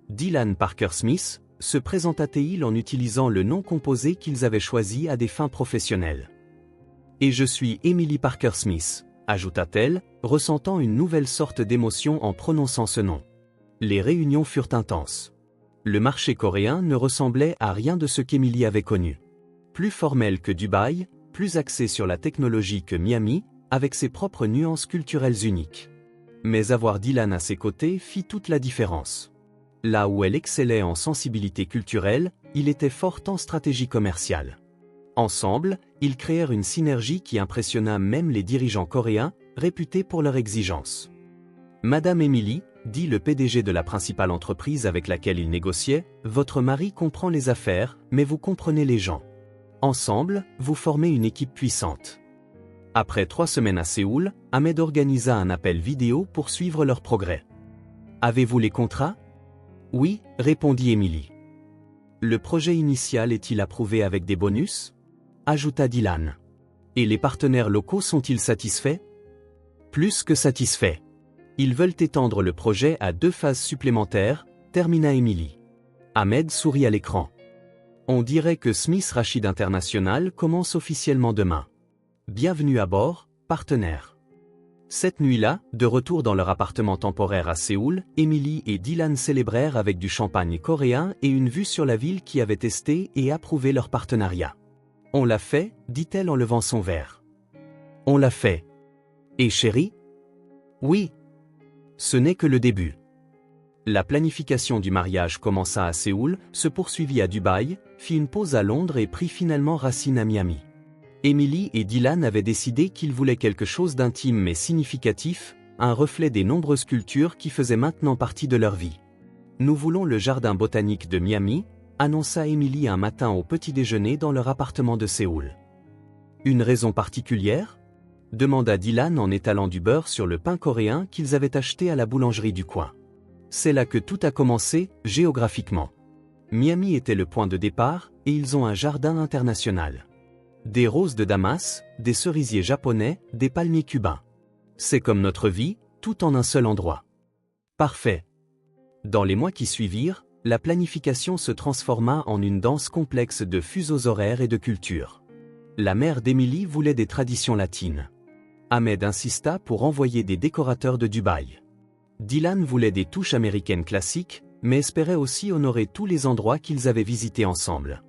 A: Dylan Parker Smith se présenta-t-il en utilisant le nom composé qu'ils avaient choisi à des fins professionnelles. Et je suis Emily Parker Smith, ajouta-t-elle, ressentant une nouvelle sorte d'émotion en prononçant ce nom. Les réunions furent intenses. Le marché coréen ne ressemblait à rien de ce qu'Emily avait connu. Plus formel que Dubaï, plus axé sur la technologie que Miami, avec ses propres nuances culturelles uniques. Mais avoir Dylan à ses côtés fit toute la différence. Là où elle excellait en sensibilité culturelle, il était fort en stratégie commerciale. Ensemble, ils créèrent une synergie qui impressionna même les dirigeants coréens, réputés pour leur exigence. Madame Emily, dit le PDG de la principale entreprise avec laquelle il négociait, votre mari comprend les affaires, mais vous comprenez les gens. Ensemble, vous formez une équipe puissante. Après 3 semaines à Séoul, Ahmed organisa un appel vidéo pour suivre leur progrès. Avez-vous les contrats? Oui, répondit Emily. Le projet initial est-il approuvé avec des bonus? Ajouta Dylan. Et les partenaires locaux sont-ils satisfaits? Plus que satisfaits. Ils veulent étendre le projet à 2 phases supplémentaires, termina Emily. Ahmed sourit à l'écran. On dirait que Smith Rachid International commence officiellement demain. Bienvenue à bord, partenaire. Cette nuit-là, de retour dans leur appartement temporaire à Séoul, Emily et Dylan célébrèrent avec du champagne coréen et une vue sur la ville qui avait testé et approuvé leur partenariat. On l'a fait, dit-elle en levant son verre. On l'a fait. Et chérie? Oui. Ce n'est que le début. La planification du mariage commença à Séoul, se poursuivit à Dubaï, fit une pause à Londres et prit finalement racine à Miami. Emily et Dylan avaient décidé qu'ils voulaient quelque chose d'intime mais significatif, un reflet des nombreuses cultures qui faisaient maintenant partie de leur vie. Nous voulons le jardin botanique de Miami, annonça Emily un matin au petit déjeuner dans leur appartement de Séoul. Une raison particulière? Demanda Dylan en étalant du beurre sur le pain coréen qu'ils avaient acheté à la boulangerie du coin. C'est là que tout a commencé, géographiquement. Miami était le point de départ, et ils ont un jardin international. Des roses de Damas, des cerisiers japonais, des palmiers cubains. C'est comme notre vie, tout en un seul endroit. Parfait. Dans les mois qui suivirent, la planification se transforma en une danse complexe de fuseaux horaires et de cultures. La mère d'Emily voulait des traditions latines. Ahmed insista pour envoyer des décorateurs de Dubaï. Dylan voulait des touches américaines classiques, mais espérait aussi honorer tous les endroits qu'ils avaient visités ensemble.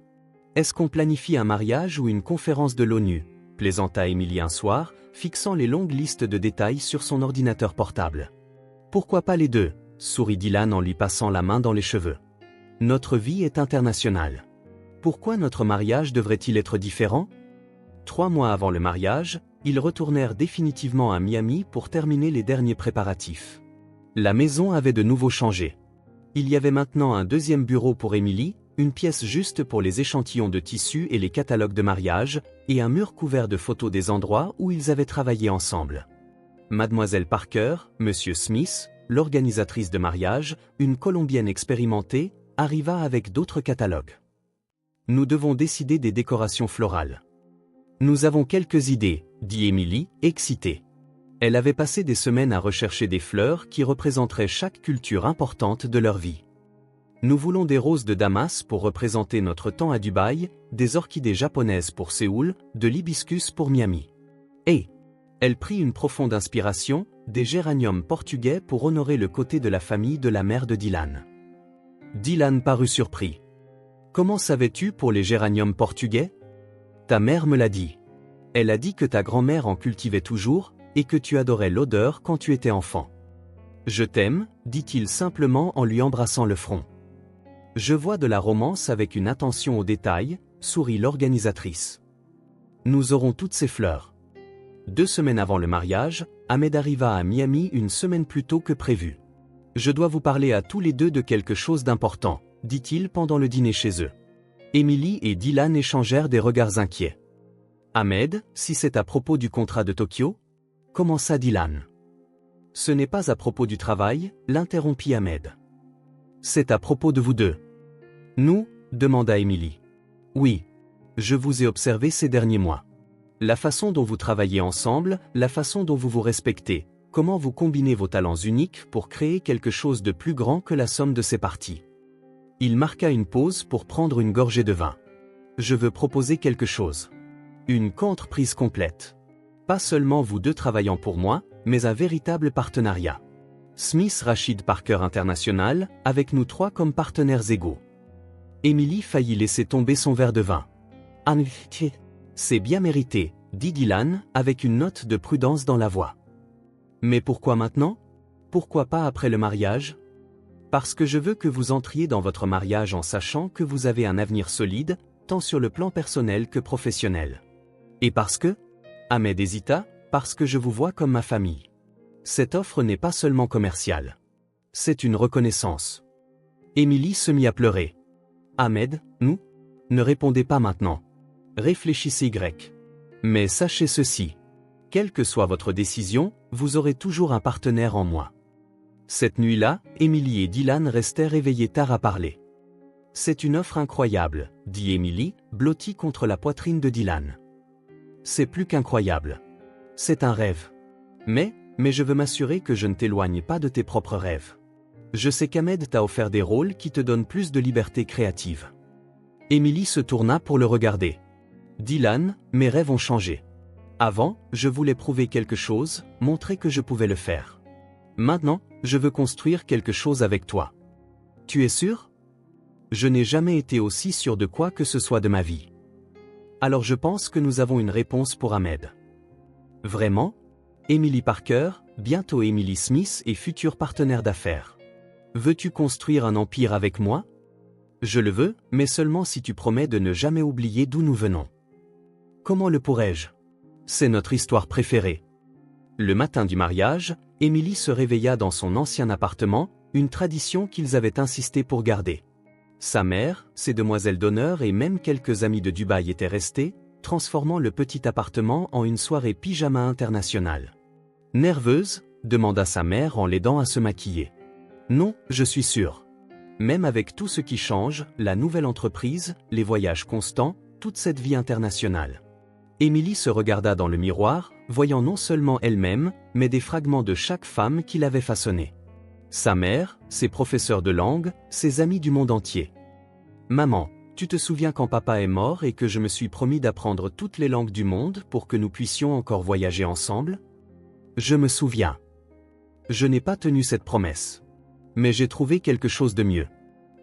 A: Est-ce qu'on planifie un mariage ou une conférence de l'ONU? Plaisanta Emily un soir, fixant les longues listes de détails sur son ordinateur portable. Pourquoi pas les deux? Sourit Dylan en lui passant la main dans les cheveux. Notre vie est internationale. Pourquoi notre mariage devrait-il être différent? 3 mois avant le mariage, ils retournèrent définitivement à Miami pour terminer les derniers préparatifs. La maison avait de nouveau changé. Il y avait maintenant un 2e bureau pour Emily, une pièce juste pour les échantillons de tissus et les catalogues de mariage, et un mur couvert de photos des endroits où ils avaient travaillé ensemble. Mademoiselle Parker, Monsieur Smith, l'organisatrice de mariage, une Colombienne expérimentée, arriva avec d'autres catalogues. Nous devons décider des décorations florales. Nous avons quelques idées, dit Emily, excitée. Elle avait passé des semaines à rechercher des fleurs qui représenteraient chaque culture importante de leur vie. Nous voulons des roses de Damas pour représenter notre temps à Dubaï, des orchidées japonaises pour Séoul, de l'hibiscus pour Miami. Et elle prit une profonde inspiration, des géraniums portugais pour honorer le côté de la famille de la mère de Dylan. Dylan parut surpris. Comment savais-tu pour les géraniums portugais? Ta mère me l'a dit. Elle a dit que ta grand-mère en cultivait toujours, et que tu adorais l'odeur quand tu étais enfant. Je t'aime, dit-il simplement en lui embrassant le front. Je vois de la romance avec une attention aux détails, sourit l'organisatrice. nous aurons toutes ces fleurs. 2 semaines avant le mariage, Ahmed arriva à Miami une semaine plus tôt que prévu. Je dois vous parler à tous les deux de quelque chose d'important, dit-il pendant le dîner chez eux. Emily et Dylan échangèrent des regards inquiets. Ahmed, si c'est à propos du contrat de Tokyo? Commença Dylan. Ce n'est pas à propos du travail, l'interrompit Ahmed. C'est à propos de vous deux. Nous? Demanda Emily. Oui. Je vous ai observé ces derniers mois. La façon dont vous travaillez ensemble, la façon dont vous vous respectez, comment vous combinez vos talents uniques pour créer quelque chose de plus grand que la somme de ses parties. Il marqua une pause pour prendre une gorgée de vin. Je veux proposer quelque chose. Une co-entreprise complète. Pas seulement vous deux travaillant pour moi, mais un véritable partenariat. Smith Rashid Parker International, avec nous 3 comme partenaires égaux. Emily faillit laisser tomber son verre de vin. C'est bien mérité, dit Dylan, avec une note de prudence dans la voix. Mais pourquoi maintenant? Pourquoi pas après le mariage? Parce que je veux que vous entriez dans votre mariage en sachant que vous avez un avenir solide, tant sur le plan personnel que professionnel. Et parce que? Ahmed hésita, parce que je vous vois comme ma famille. Cette offre n'est pas seulement commerciale. C'est une reconnaissance. Emily se mit à pleurer. Ahmed, nous? Ne répondez pas maintenant. Réfléchissez Y. Mais sachez ceci. Quelle que soit votre décision, vous aurez toujours un partenaire en moi. Cette nuit-là, Emily et Dylan restèrent éveillés tard à parler. C'est une offre incroyable, dit Emily, blottie contre la poitrine de Dylan. C'est plus qu'incroyable. C'est un rêve. Mais je veux m'assurer que je ne t'éloigne pas de tes propres rêves. Je sais qu'Ahmed t'a offert des rôles qui te donnent plus de liberté créative. Emily se tourna pour le regarder. Dylan, mes rêves ont changé. Avant, je voulais prouver quelque chose, montrer que je pouvais le faire. Maintenant, je veux construire quelque chose avec toi. Tu es sûr? Je n'ai jamais été aussi sûr de quoi que ce soit de ma vie. Alors je pense que nous avons une réponse pour Ahmed. Vraiment? Emily Parker, bientôt Emily Smith et futur partenaire d'affaires. Veux-tu construire un empire avec moi? Je le veux, mais seulement si tu promets de ne jamais oublier d'où nous venons. Comment le pourrais-je? C'est notre histoire préférée. Le matin du mariage, Emily se réveilla dans son ancien appartement, une tradition qu'ils avaient insisté pour garder. Sa mère, ses demoiselles d'honneur et même quelques amis de Dubaï étaient restés, transformant le petit appartement en une soirée pyjama internationale. Nerveuse? Demanda sa mère en l'aidant à se maquiller. Non, je suis sûre. Même avec tout ce qui change, la nouvelle entreprise, les voyages constants, toute cette vie internationale. Emily se regarda dans le miroir, voyant non seulement elle-même, mais des fragments de chaque femme qu'il avait façonnée. Sa mère, ses professeurs de langue, ses amis du monde entier. Maman, tu te souviens quand papa est mort et que je me suis promis d'apprendre toutes les langues du monde pour que nous puissions encore voyager ensemble? Je me souviens. Je n'ai pas tenu cette promesse. Mais j'ai trouvé quelque chose de mieux.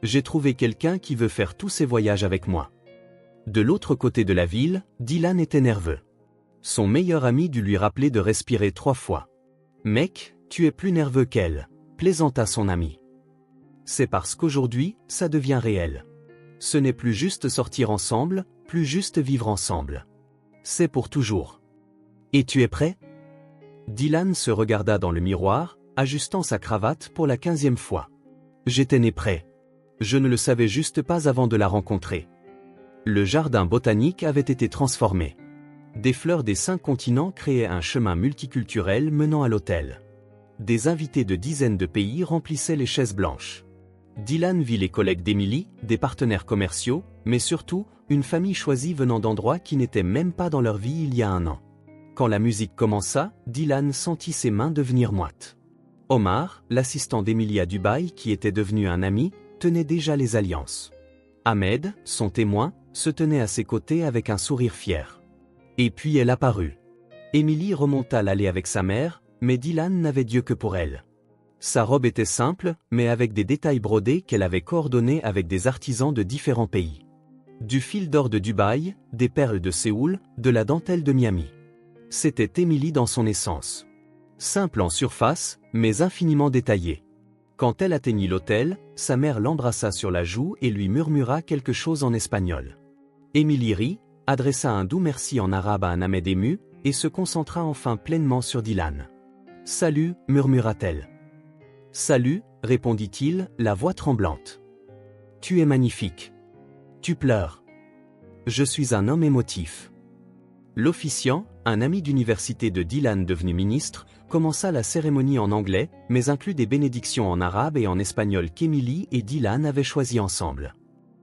A: J'ai trouvé quelqu'un qui veut faire tous ces voyages avec moi. De l'autre côté de la ville, Dylan était nerveux. Son meilleur ami dut lui rappeler de respirer 3 fois. Mec, tu es plus nerveux qu'elle, plaisanta son ami. C'est parce qu'aujourd'hui, ça devient réel. Ce n'est plus juste sortir ensemble, plus juste vivre ensemble. C'est pour toujours. Et tu es prêt? Dylan se regarda dans le miroir, ajustant sa cravate pour la 15e fois. J'étais né prêt. Je ne le savais juste pas avant de la rencontrer. Le jardin botanique avait été transformé. Des fleurs des 5 continents créaient un chemin multiculturel menant à l'hôtel. Des invités de dizaines de pays remplissaient les chaises blanches. Dylan vit les collègues d'Emily, des partenaires commerciaux, mais surtout, une famille choisie venant d'endroits qui n'étaient même pas dans leur vie il y a 1 an. Quand la musique commença, Dylan sentit ses mains devenir moites. Omar, l'assistant d'Emily à Dubaï qui était devenu un ami, tenait déjà les alliances. Ahmed, son témoin, se tenait à ses côtés avec un sourire fier. Et puis elle apparut. Emily remonta l'allée avec sa mère, mais Dylan n'avait Dieu que pour elle. Sa robe était simple, mais avec des détails brodés qu'elle avait coordonnés avec des artisans de différents pays. Du fil d'or de Dubaï, des perles de Séoul, de la dentelle de Miami. C'était Emily dans son essence. Simple en surface, mais infiniment détaillée. Quand elle atteignit l'hôtel, sa mère l'embrassa sur la joue et lui murmura quelque chose en espagnol. Emily rit, adressa un doux merci en arabe à un Ahmed ému, et se concentra enfin pleinement sur Dylan. « Salut » murmura-t-elle. « Salut » répondit-il, la voix tremblante. « Tu es magnifique. Tu pleures. Je suis un homme émotif. » L'officiant, un ami d'université de Dylan devenu ministre, commença la cérémonie en anglais, mais inclut des bénédictions en arabe et en espagnol qu'Emily et Dylan avaient choisi ensemble.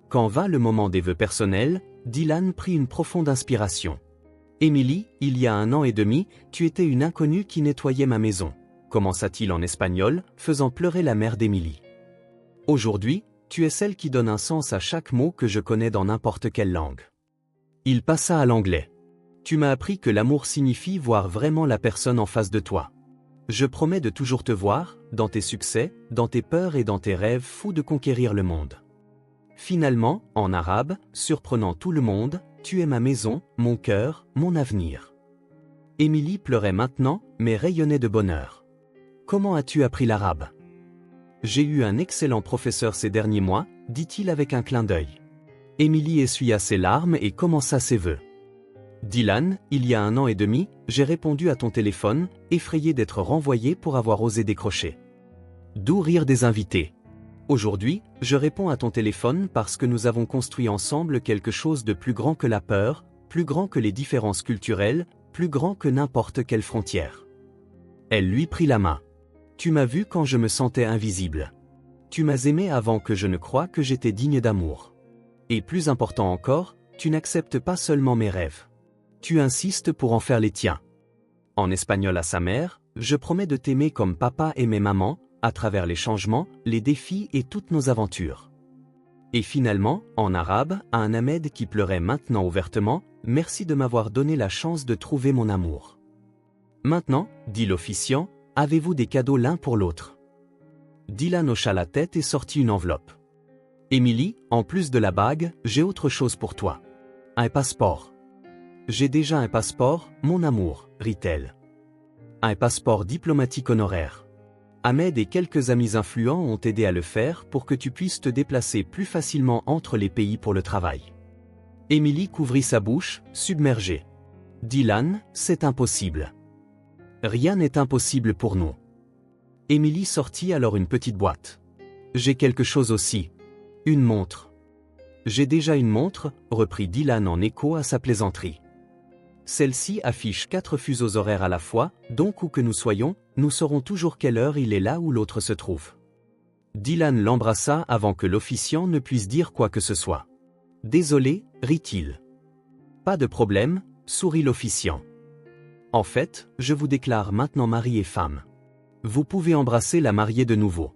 A: Quand vint le moment des vœux personnels, Dylan prit une profonde inspiration. « Emily, il y a 1 an et demi, tu étais une inconnue qui nettoyait ma maison », commença-t-il en espagnol, faisant pleurer la mère d'Emily. « Aujourd'hui, tu es celle qui donne un sens à chaque mot que je connais dans n'importe quelle langue. » Il passa à l'anglais. « Tu m'as appris que l'amour signifie voir vraiment la personne en face de toi. Je promets de toujours te voir, dans tes succès, dans tes peurs et dans tes rêves fous de conquérir le monde. » Finalement, en arabe, surprenant tout le monde, « Tu es ma maison, mon cœur, mon avenir. » Emily pleurait maintenant, mais rayonnait de bonheur. « Comment as-tu appris l'arabe ? » « J'ai eu un excellent professeur ces derniers mois, » dit-il avec un clin d'œil. Emily essuya ses larmes et commença ses vœux. « Dylan, il y a 1 an et demi, j'ai répondu à ton téléphone, effrayé d'être renvoyé pour avoir osé décrocher. Doux rire des invités. Aujourd'hui, je réponds à ton téléphone parce que nous avons construit ensemble quelque chose de plus grand que la peur, plus grand que les différences culturelles, plus grand que n'importe quelle frontière. » Elle lui prit la main. « Tu m'as vu quand je me sentais invisible. Tu m'as aimé avant que je ne croie que j'étais digne d'amour. Et plus important encore, tu n'acceptes pas seulement mes rêves. Tu insistes pour en faire les tiens. » En espagnol à sa mère, « Je promets de t'aimer comme papa aimait maman, à travers les changements, les défis et toutes nos aventures. » Et finalement, en arabe, à un Ahmed qui pleurait maintenant ouvertement, « Merci de m'avoir donné la chance de trouver mon amour. » Maintenant, dit l'officiant, avez-vous des cadeaux l'un pour l'autre ? Dylan hocha la tête et sortit une enveloppe. « Emily, en plus de la bague, j'ai autre chose pour toi. Un passeport. »« J'ai déjà un passeport, mon amour, » rit-elle. « Un passeport diplomatique honoraire. Ahmed et quelques amis influents ont aidé à le faire pour que tu puisses te déplacer plus facilement entre les pays pour le travail. » Emily couvrit sa bouche, submergée. « Dylan, c'est impossible. » « Rien n'est impossible pour nous. » Emily sortit alors une petite boîte. « J'ai quelque chose aussi. Une montre. »« J'ai déjà une montre, » reprit Dylan en écho à sa plaisanterie. « Celle-ci affiche 4 fuseaux horaires à la fois, donc où que nous soyons, nous saurons toujours quelle heure il est là où l'autre se trouve. » Dylan l'embrassa avant que l'officiant ne puisse dire quoi que ce soit. « Désolé, » rit-il. « Pas de problème, » sourit l'officiant. « En fait, je vous déclare maintenant mari et femme. Vous pouvez embrasser la mariée de nouveau. »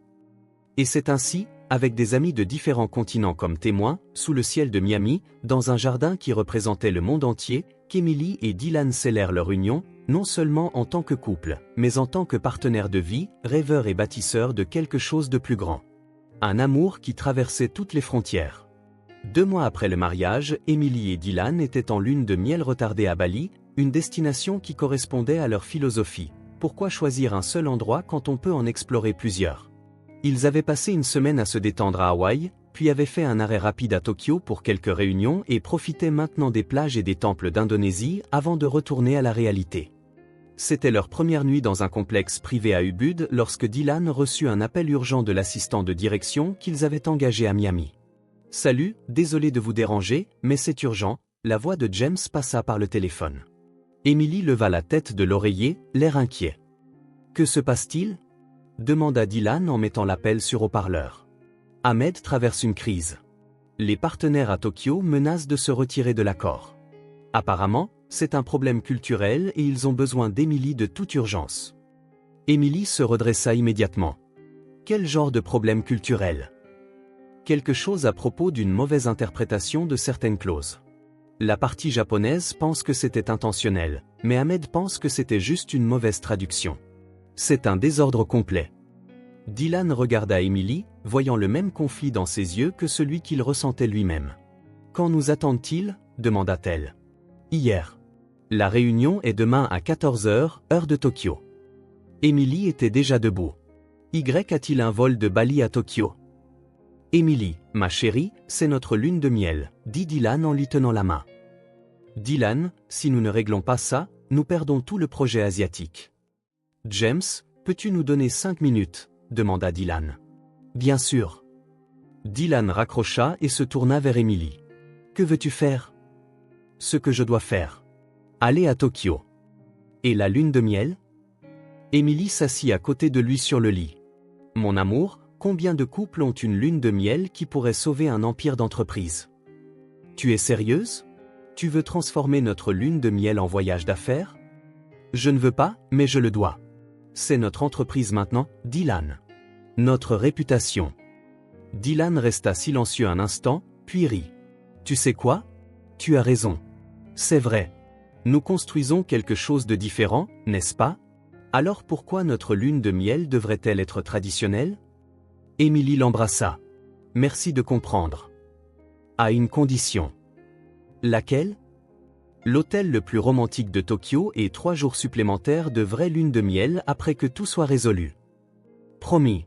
A: Et c'est ainsi, avec des amis de différents continents comme témoins, sous le ciel de Miami, dans un jardin qui représentait le monde entier, qu'Emily et Dylan scellèrent leur union, non seulement en tant que couple, mais en tant que partenaires de vie, rêveurs et bâtisseurs de quelque chose de plus grand. Un amour qui traversait toutes les frontières. 2 mois après le mariage, Emily et Dylan étaient en lune de miel retardée à Bali, une destination qui correspondait à leur philosophie. Pourquoi choisir un seul endroit quand on peut en explorer plusieurs ? Ils avaient passé une semaine à se détendre à Hawaï, puis avaient fait un arrêt rapide à Tokyo pour quelques réunions et profitaient maintenant des plages et des temples d'Indonésie avant de retourner à la réalité. C'était leur première nuit dans un complexe privé à Ubud lorsque Dylan reçut un appel urgent de l'assistant de direction qu'ils avaient engagé à Miami. « Salut, désolé de vous déranger, mais c'est urgent », la voix de James passa par le téléphone. Emily leva la tête de l'oreiller, l'air inquiet. « Que se passe-t-il » demanda Dylan en mettant l'appel sur haut-parleur. « Ahmed traverse une crise. Les partenaires à Tokyo menacent de se retirer de l'accord. Apparemment, c'est un problème culturel et ils ont besoin d'Emily de toute urgence. » Emily se redressa immédiatement. « Quel genre de problème culturel ? » Quelque chose à propos d'une mauvaise interprétation de certaines clauses. La partie japonaise pense que c'était intentionnel, mais Ahmed pense que c'était juste une mauvaise traduction. C'est un désordre complet. Dylan regarda Emily, voyant le même conflit dans ses yeux que celui qu'il ressentait lui-même. « Quand nous attendent-ils » demanda-t-elle. « Hier. La réunion est demain à 14 h, heure de Tokyo. » Emily était déjà debout. « Y a-t-il un vol de Bali à Tokyo ?» « Emily, ma chérie, c'est notre lune de miel, » dit Dylan en lui tenant la main. Dylan, si nous ne réglons pas ça, nous perdons tout le projet asiatique. James, peux-tu nous donner 5 minutes, demanda Dylan. Bien sûr. Dylan raccrocha et se tourna vers Emily. Que veux-tu faire? Ce que je dois faire. Aller à Tokyo. Et la lune de miel? Emily s'assit à côté de lui sur le lit. Mon amour, combien de couples ont une lune de miel qui pourrait sauver un empire d'entreprise? Tu es sérieuse? Tu veux transformer notre lune de miel en voyage d'affaires? Je ne veux pas, mais je le dois. C'est notre entreprise maintenant, Dylan. Notre réputation. Dylan resta silencieux un instant, puis rit. Tu sais quoi? Tu as raison. C'est vrai. Nous construisons quelque chose de différent, n'est-ce pas? Alors pourquoi notre lune de miel devrait-elle être traditionnelle? Emily l'embrassa. Merci de comprendre. À une condition. Laquelle? L'hôtel le plus romantique de Tokyo et 3 jours supplémentaires de vraie lune de miel après que tout soit résolu. Promis.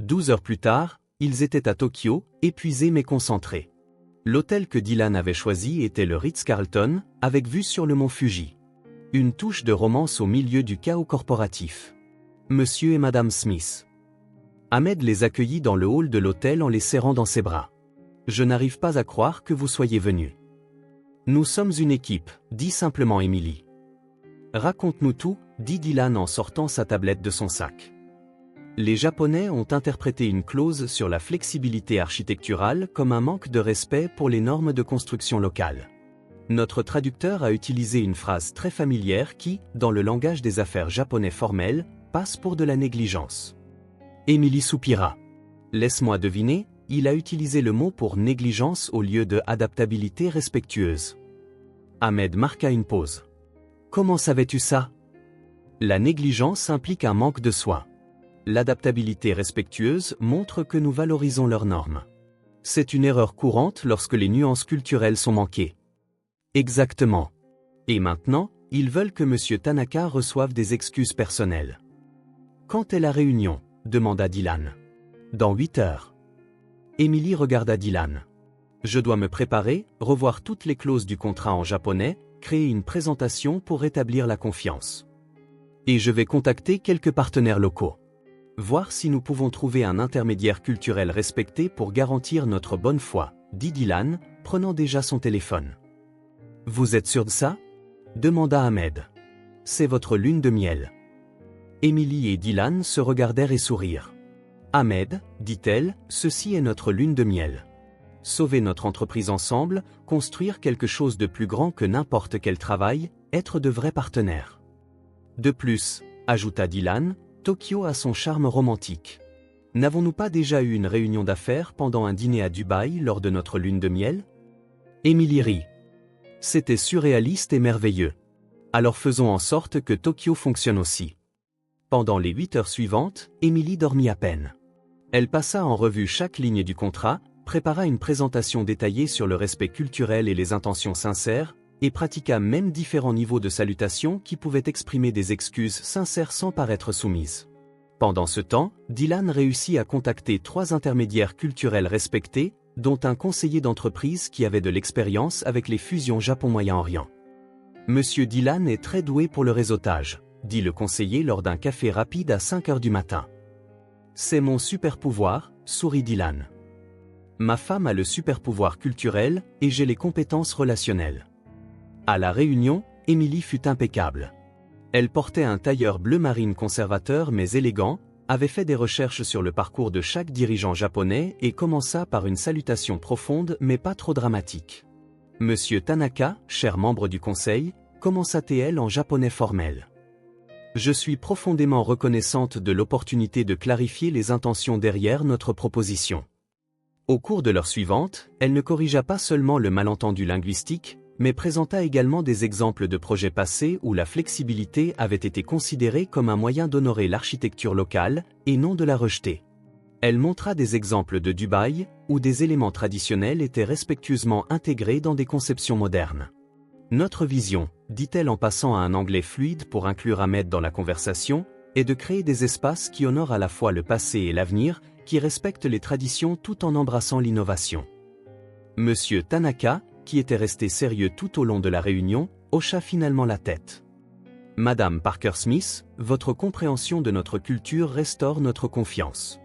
A: 12 heures plus tard, ils étaient à Tokyo, épuisés mais concentrés. L'hôtel que Dylan avait choisi était le Ritz-Carlton, avec vue sur le mont Fuji. Une touche de romance au milieu du chaos corporatif. Monsieur et Madame Smith. Ahmed les accueillit dans le hall de l'hôtel en les serrant dans ses bras. Je n'arrive pas à croire que vous soyez venus. Nous sommes une équipe, dit simplement Emily. Raconte-nous tout, dit Dylan en sortant sa tablette de son sac. Les Japonais ont interprété une clause sur la flexibilité architecturale comme un manque de respect pour les normes de construction locales. Notre traducteur a utilisé une phrase très familière qui, dans le langage des affaires japonais formel, passe pour de la négligence. Emily soupira. Laisse-moi deviner, il a utilisé le mot pour négligence au lieu de adaptabilité respectueuse. Ahmed marqua une pause. Comment savais-tu ça? La négligence implique un manque de soin. L'adaptabilité respectueuse montre que nous valorisons leurs normes. C'est une erreur courante lorsque les nuances culturelles sont manquées. Exactement. Et maintenant, ils veulent que M. Tanaka reçoive des excuses personnelles. Quand est la réunion? Demanda Dylan. Dans 8 heures. Emily regarda Dylan. Je dois me préparer, revoir toutes les clauses du contrat en japonais, créer une présentation pour rétablir la confiance. Et je vais contacter quelques partenaires locaux. Voir si nous pouvons trouver un intermédiaire culturel respecté pour garantir notre bonne foi, dit Dylan, prenant déjà son téléphone. Vous êtes sûr de ça? Demanda Ahmed. C'est votre lune de miel. Emily et Dylan se regardèrent et sourirent. Ahmed, dit-elle, ceci est notre lune de miel. Sauver notre entreprise ensemble, construire quelque chose de plus grand que n'importe quel travail, être de vrais partenaires. De plus, ajouta Dylan, Tokyo a son charme romantique. N'avons-nous pas déjà eu une réunion d'affaires pendant un dîner à Dubaï lors de notre lune de miel? Emily rit. C'était surréaliste et merveilleux. Alors faisons en sorte que Tokyo fonctionne aussi. Pendant les 8 heures suivantes, Emily dormit à peine. Elle passa en revue chaque ligne du contrat, prépara une présentation détaillée sur le respect culturel et les intentions sincères, et pratiqua même différents niveaux de salutation qui pouvaient exprimer des excuses sincères sans paraître soumises. Pendant ce temps, Dylan réussit à contacter 3 intermédiaires culturels respectés, dont un conseiller d'entreprise qui avait de l'expérience avec les fusions Japon-Moyen-Orient. Monsieur Dylan est très doué pour le réseautage, dit le conseiller lors d'un café rapide à 5 heures du matin. C'est mon super pouvoir, sourit Dylan. Ma femme a le super pouvoir culturel et j'ai les compétences relationnelles. À la réunion, Emily fut impeccable. Elle portait un tailleur bleu marine conservateur mais élégant, avait fait des recherches sur le parcours de chaque dirigeant japonais et commença par une salutation profonde mais pas trop dramatique. Monsieur Tanaka, cher membre du conseil, commença-t-elle en japonais formel. Je suis profondément reconnaissante de l'opportunité de clarifier les intentions derrière notre proposition. Au cours de l'heure suivante, elle ne corrigea pas seulement le malentendu linguistique, mais présenta également des exemples de projets passés où la flexibilité avait été considérée comme un moyen d'honorer l'architecture locale, et non de la rejeter. Elle montra des exemples de Dubaï, où des éléments traditionnels étaient respectueusement intégrés dans des conceptions modernes. Notre vision, dit-elle en passant à un anglais fluide pour inclure Ahmed dans la conversation, est de créer des espaces qui honorent à la fois le passé et l'avenir, qui respectent les traditions tout en embrassant l'innovation. Monsieur Tanaka, qui était resté sérieux tout au long de la réunion, hocha finalement la tête. Madame Parker Smith, votre compréhension de notre culture restaure notre confiance.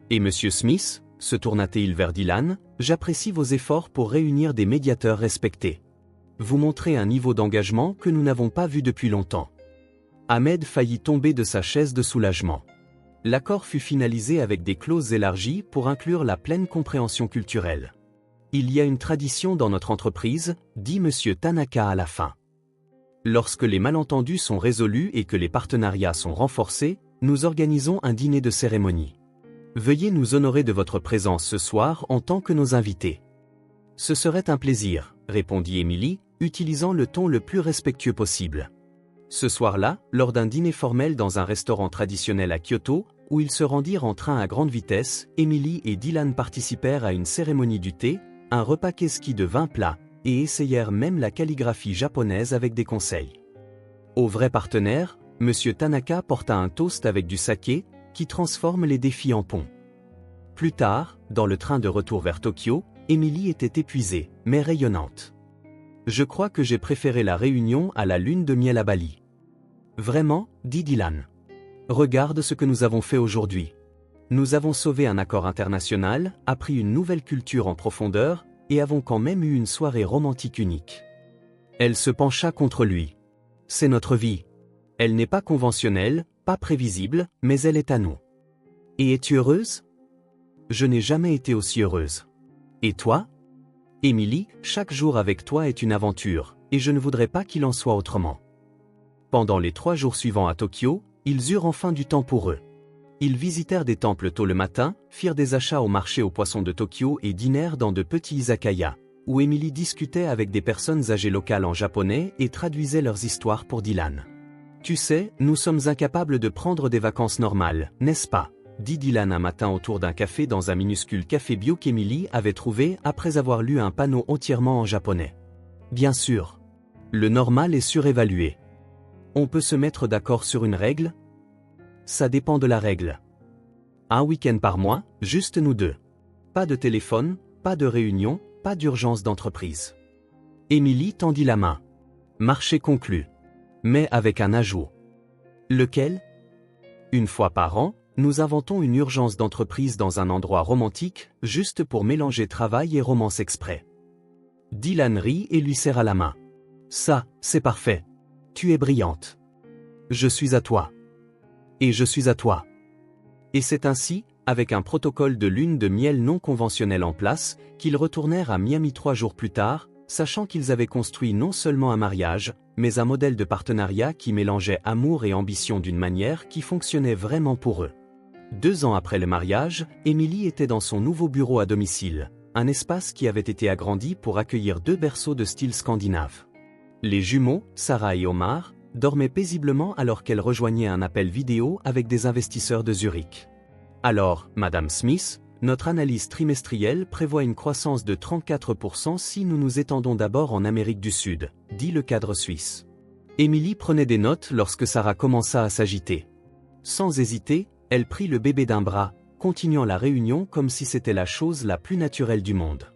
A: Et Monsieur Smith, se tourna-t-il vers Dylan, j'apprécie vos efforts pour réunir des médiateurs respectés. Vous montrez un niveau d'engagement que nous n'avons pas vu depuis longtemps. Ahmed faillit tomber de sa chaise de soulagement. L'accord fut finalisé avec des clauses élargies pour inclure la pleine compréhension culturelle. Il y a une tradition dans notre entreprise, dit Monsieur Tanaka à la fin. Lorsque les malentendus sont résolus et que les partenariats sont renforcés, nous organisons un dîner de cérémonie. Veuillez nous honorer de votre présence ce soir en tant que nos invités. Ce serait un plaisir, répondit Emily, utilisant le ton le plus respectueux possible. Ce soir-là, lors d'un dîner formel dans un restaurant traditionnel à Kyoto, où ils se rendirent en train à grande vitesse, Emily et Dylan participèrent à une cérémonie du thé, un repas keski de 20 plats, et essayèrent même la calligraphie japonaise avec des conseils. Au vrai partenaire, Monsieur Tanaka porta un toast avec du saké, qui transforme les défis en pont. Plus tard, dans le train de retour vers Tokyo, Emily était épuisée, mais rayonnante. Je crois que j'ai préféré la réunion à la lune de miel à Bali. Vraiment, dit Dylan. Regarde ce que nous avons fait aujourd'hui. Nous avons sauvé un accord international, appris une nouvelle culture en profondeur, et avons quand même eu une soirée romantique unique. Elle se pencha contre lui. C'est notre vie. Elle n'est pas conventionnelle, pas prévisible, mais elle est à nous. Et es-tu heureuse? Je n'ai jamais été aussi heureuse. Et toi? Emily, chaque jour avec toi est une aventure, et je ne voudrais pas qu'il en soit autrement. Pendant les 3 jours suivants à Tokyo, ils eurent enfin du temps pour eux. Ils visitèrent des temples tôt le matin, firent des achats au marché aux poissons de Tokyo et dînèrent dans de petits izakaya, où Emily discutait avec des personnes âgées locales en japonais et traduisait leurs histoires pour Dylan. Tu sais, nous sommes incapables de prendre des vacances normales, n'est-ce pas? Dit Dylan un matin autour d'un café dans un minuscule café bio qu'Emily avait trouvé après avoir lu un panneau entièrement en japonais. Bien sûr. Le normal est surévalué. On peut se mettre d'accord sur une règle? Ça dépend de la règle. Un week-end par mois, juste nous deux. Pas de téléphone, pas de réunion, pas d'urgence d'entreprise. Emily tendit la main. Marché conclu. Mais avec un ajout. Lequel? Une fois par an, nous inventons une urgence d'entreprise dans un endroit romantique, juste pour mélanger travail et romance exprès. Dylan rit et lui serra la main. Ça, c'est parfait. Tu es brillante. Je suis à toi. Et je suis à toi. Et c'est ainsi, avec un protocole de lune de miel non conventionnel en place, qu'ils retournèrent à Miami 3 jours plus tard, sachant qu'ils avaient construit non seulement un mariage, mais un modèle de partenariat qui mélangeait amour et ambition d'une manière qui fonctionnait vraiment pour eux. 2 ans après le mariage, Emily était dans son nouveau bureau à domicile, un espace qui avait été agrandi pour accueillir 2 berceaux de style scandinave. Les jumeaux, Sarah et Omar, dormait paisiblement alors qu'elle rejoignait un appel vidéo avec des investisseurs de Zurich. Alors, Madame Smith, notre analyse trimestrielle prévoit une croissance de 34% si nous nous étendons d'abord en Amérique du Sud, dit le cadre suisse. Emily prenait des notes lorsque Sarah commença à s'agiter. Sans hésiter, elle prit le bébé d'un bras, continuant la réunion comme si c'était la chose la plus naturelle du monde.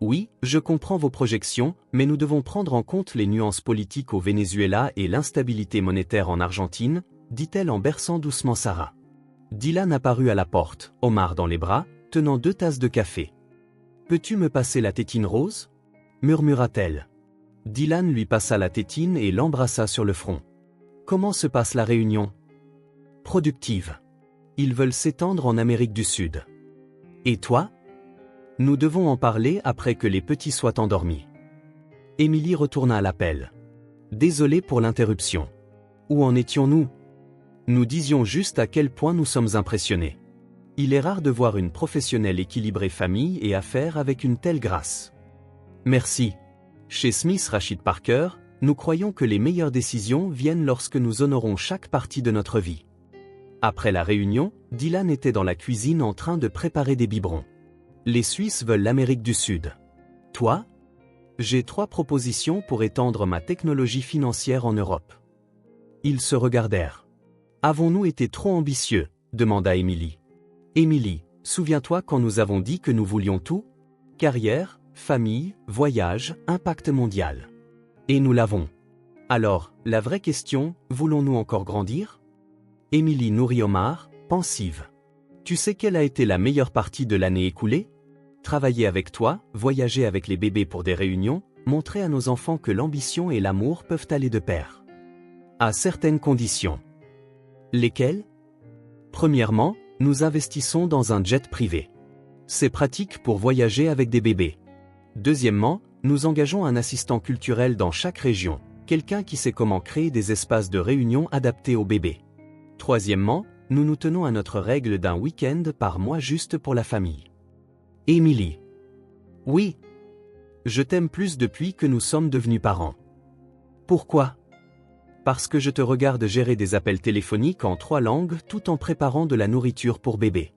A: Oui, je comprends vos projections, mais nous devons prendre en compte les nuances politiques au Venezuela et l'instabilité monétaire en Argentine, dit-elle en berçant doucement Sarah. Dylan apparut à la porte, Omar dans les bras, tenant 2 tasses de café. « Peux-tu me passer la tétine rose ?» murmura-t-elle. Dylan lui passa la tétine et l'embrassa sur le front. « Comment se passe la réunion ?»« Productive. Ils veulent s'étendre en Amérique du Sud. »« Et toi ?» Nous devons en parler après que les petits soient endormis. Emily retourna à l'appel. Désolé pour l'interruption. Où en étions-nous? Nous disions juste à quel point nous sommes impressionnés. Il est rare de voir une professionnelle équilibrer famille et affaires avec une telle grâce. Merci. Chez Smith Rachid Parker, nous croyons que les meilleures décisions viennent lorsque nous honorons chaque partie de notre vie. Après la réunion, Dylan était dans la cuisine en train de préparer des biberons. Les Suisses veulent l'Amérique du Sud. Toi? J'ai 3 propositions pour étendre ma technologie financière en Europe. Ils se regardèrent. Avons-nous été trop ambitieux? Demanda Emily. Emily, souviens-toi quand nous avons dit que nous voulions tout? Carrière, famille, voyage, impact mondial. Et nous l'avons. Alors, la vraie question, voulons-nous encore grandir? Émilie nourrit Omar, pensive. Tu sais quelle a été la meilleure partie de l'année écoulée? Travailler avec toi, voyager avec les bébés pour des réunions, montrer à nos enfants que l'ambition et l'amour peuvent aller de pair. À certaines conditions. Lesquelles? Premièrement, nous investissons dans un jet privé. C'est pratique pour voyager avec des bébés. Deuxièmement, nous engageons un assistant culturel dans chaque région, quelqu'un qui sait comment créer des espaces de réunion adaptés aux bébés. Troisièmement, nous nous tenons à notre règle d'un week-end par mois juste pour la famille. Émilie. Oui. Je t'aime plus depuis que nous sommes devenus parents. Pourquoi? Parce que je te regarde gérer des appels téléphoniques en 3 langues tout en préparant de la nourriture pour bébé.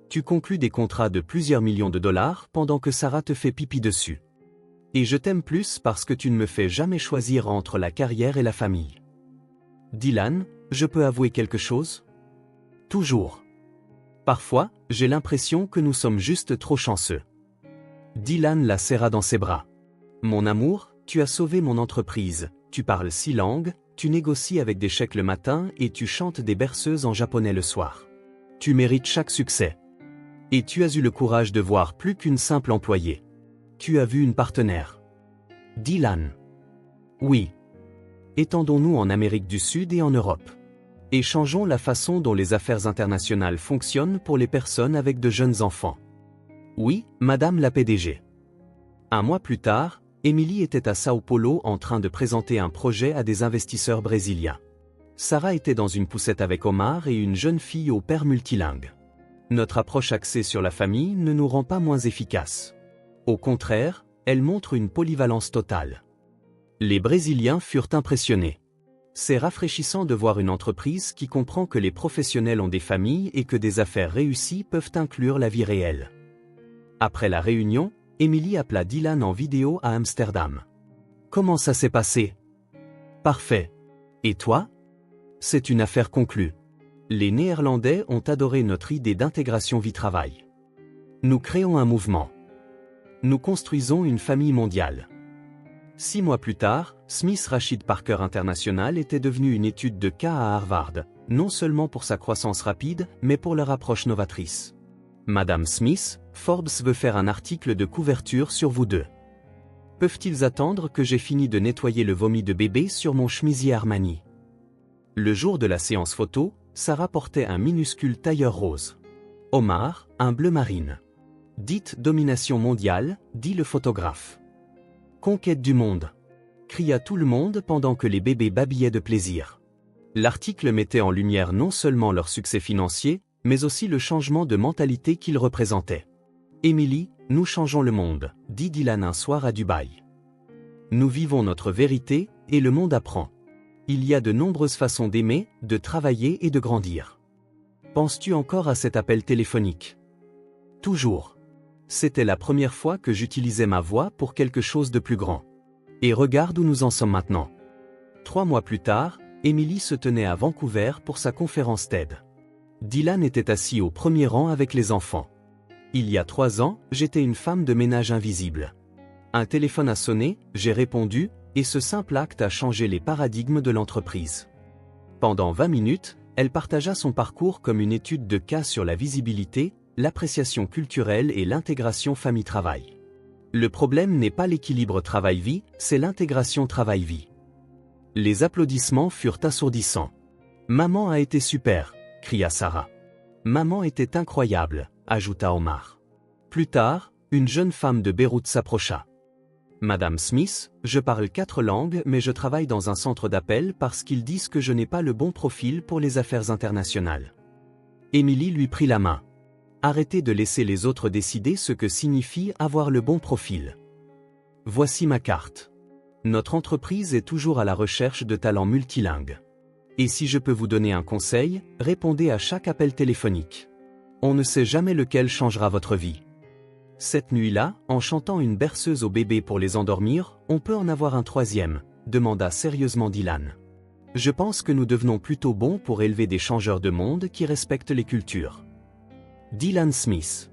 A: Tu conclus des contrats de plusieurs millions de dollars pendant que Sarah te fait pipi dessus. Et je t'aime plus parce que tu ne me fais jamais choisir entre la carrière et la famille. Dylan, je peux avouer quelque chose? Toujours. Parfois, j'ai l'impression que nous sommes juste trop chanceux. Dylan la serra dans ses bras. Mon amour, tu as sauvé mon entreprise, tu parles 6 langues, tu négocies avec des chèques le matin et tu chantes des berceuses en japonais le soir. Tu mérites chaque succès. Et tu as eu le courage de voir plus qu'une simple employée. Tu as vu une partenaire. Dylan. Oui. Étendons-nous en Amérique du Sud et en Europe. Et changeons la façon dont les affaires internationales fonctionnent pour les personnes avec de jeunes enfants. Oui, Madame la PDG. Un mois plus tard, Émilie était à Sao Paulo en train de présenter un projet à des investisseurs brésiliens. Sarah était dans une poussette avec Omar et une jeune fille au père multilingue. Notre approche axée sur la famille ne nous rend pas moins efficaces. Au contraire, elle montre une polyvalence totale. Les Brésiliens furent impressionnés. C'est rafraîchissant de voir une entreprise qui comprend que les professionnels ont des familles et que des affaires réussies peuvent inclure la vie réelle. Après la réunion, Émilie appela Dylan en vidéo à Amsterdam. Comment ça s'est passé? Parfait. Et toi? C'est une affaire conclue. Les Néerlandais ont adoré notre idée d'intégration vie-travail. Nous créons un mouvement. Nous construisons une famille mondiale. 6 mois plus tard, Smith Rashid Parker International était devenu une étude de cas à Harvard, non seulement pour sa croissance rapide, mais pour leur approche novatrice. Madame Smith, Forbes veut faire un article de couverture sur vous deux. Peuvent-ils attendre que j'ai fini de nettoyer le vomi de bébé sur mon chemisier Armani? Le jour de la séance photo, Sarah portait un minuscule tailleur rose. Omar, un bleu marine. Dites domination mondiale, dit le photographe. Conquête du monde, cria tout le monde pendant que les bébés babillaient de plaisir. L'article mettait en lumière non seulement leur succès financier, mais aussi le changement de mentalité qu'ils représentaient. Émilie, nous changeons le monde, dit Dylan un soir à Dubaï. Nous vivons notre vérité, et le monde apprend. Il y a de nombreuses façons d'aimer, de travailler et de grandir. Penses-tu encore à cet appel téléphonique? Toujours. C'était la première fois que j'utilisais ma voix pour quelque chose de plus grand. Et regarde où nous en sommes maintenant. 3 mois plus tard, Émilie se tenait à Vancouver pour sa conférence TED. Dylan était assis au premier rang avec les enfants. Il y a 3 ans, j'étais une femme de ménage invisible. Un téléphone a sonné, j'ai répondu, et ce simple acte a changé les paradigmes de l'entreprise. Pendant 20 minutes, elle partagea son parcours comme une étude de cas sur la visibilité, l'appréciation culturelle et l'intégration famille-travail. Le problème n'est pas l'équilibre travail-vie, c'est l'intégration travail-vie. Les applaudissements furent assourdissants. « Maman a été super !» cria Sarah. « Maman était incroyable !» ajouta Omar. Plus tard, une jeune femme de Beyrouth s'approcha. « Madame Smith, je parle 4 langues mais je travaille dans un centre d'appel parce qu'ils disent que je n'ai pas le bon profil pour les affaires internationales. » Émilie lui prit la main. Arrêtez de laisser les autres décider ce que signifie avoir le bon profil. Voici ma carte. Notre entreprise est toujours à la recherche de talents multilingues. Et si je peux vous donner un conseil, répondez à chaque appel téléphonique. On ne sait jamais lequel changera votre vie. Cette nuit-là, en chantant une berceuse au bébé pour les endormir, on peut en avoir un 3e, demanda sérieusement Dylan. Je pense que nous devenons plutôt bons pour élever des changeurs de monde qui respectent les cultures. Dylan Smith.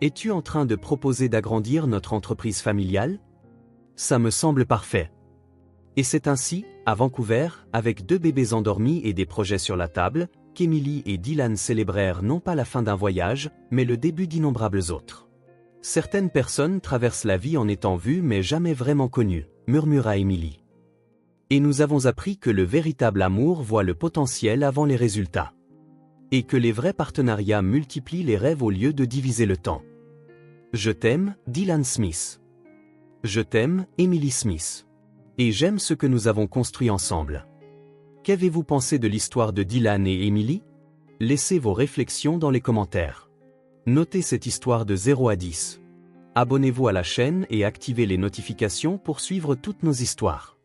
A: Es-tu en train de proposer d'agrandir notre entreprise familiale? Ça me semble parfait. Et c'est ainsi, à Vancouver, avec 2 bébés endormis et des projets sur la table, qu'Emily et Dylan célébrèrent non pas la fin d'un voyage, mais le début d'innombrables autres. Certaines personnes traversent la vie en étant vues mais jamais vraiment connues, murmura Emily. Et nous avons appris que le véritable amour voit le potentiel avant les résultats. Et que les vrais partenariats multiplient les rêves au lieu de diviser le temps. Je t'aime, Dylan Smith. Je t'aime, Emily Smith. Et j'aime ce que nous avons construit ensemble. Qu'avez-vous pensé de l'histoire de Dylan et Emily? Laissez vos réflexions dans les commentaires. Notez cette histoire de 0 à 10. Abonnez-vous à la chaîne et activez les notifications pour suivre toutes nos histoires.